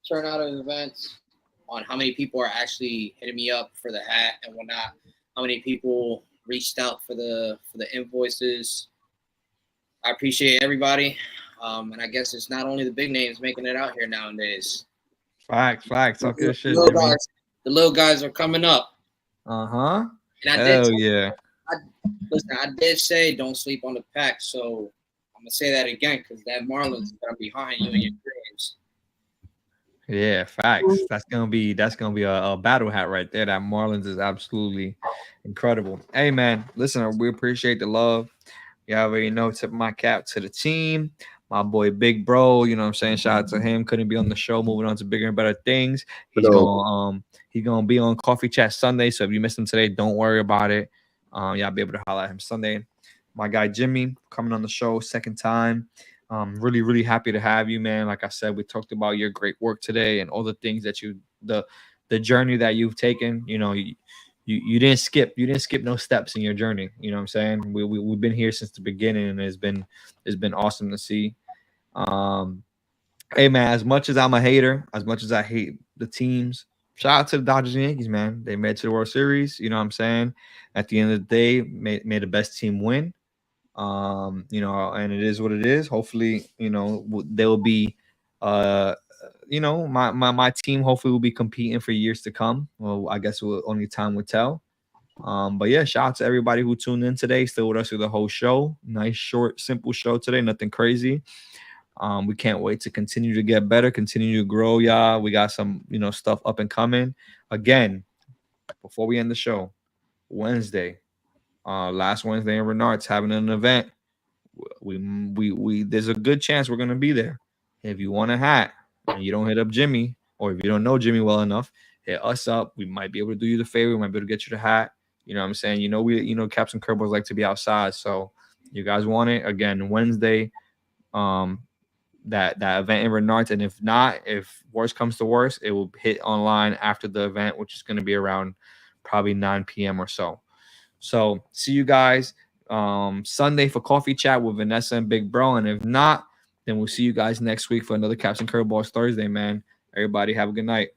turnout of events, on how many people are actually hitting me up for the hat and whatnot. How many people reached out for the invoices. I appreciate everybody. And I guess it's not only the big names making it out here nowadays. Facts. Talk your shit, The Jimmy. little guys are coming up. Uh-huh. And I did say don't sleep on the pack. So I'm going to say that again because that Marlins is going to be behind you in your dreams. Yeah, facts. That's gonna be a battle hat right there. That Marlins is absolutely incredible. Hey man, listen, we appreciate the love. You already know, tip my cap to the team. My boy Big Bro, you know what I'm saying? Shout out to him. Couldn't be on the show, moving on to bigger and better things. He's gonna be on Coffee Chat Sunday. So if you missed him today, don't worry about it. Y'all be able to holler at him Sunday. my guy Jimmy coming on the show, second time. Really, really happy to have you, man. Like I said, we talked about your great work today and all the things that the journey that you've taken. You know, you didn't skip no steps in your journey. You know what I'm saying? We've been here since the beginning, and it's been awesome to see. Um, Hey man, as much as I'm a hater, as much as I hate the teams, shout out to the Dodgers and Yankees, man. They made it to the World Series. You know what I'm saying? At the end of the day, made the best team win. You know, and it is what it is. Hopefully, you know, there will be you know, my team hopefully will be competing for years to come. Well, I guess only time will tell. But yeah, shout out to everybody who tuned in today, still with us through the whole show. Nice, short, simple show today, nothing crazy. We can't wait to continue to get better, continue to grow, y'all. We got some, you know, stuff up and coming. Again, before we end the show, Wednesday, last Wednesday in Renard's having an event. We there's a good chance we're gonna be there. If you want a hat and you don't hit up Jimmy, or if you don't know Jimmy well enough, hit us up. We might be able to do you the favor. We might be able to get you the hat. You know what I'm saying? You know, Caps and Curveballs like to be outside. So you guys want it again Wednesday. That event in Renard, and if not, if worst comes to worst, it will hit online after the event, which is going to be around probably 9 p.m. or so. So see you guys Sunday for coffee chat with Vanessa and Big Bro, and if not, then we'll see you guys next week for another Caps and Curveballs Thursday, man. Everybody have a good night.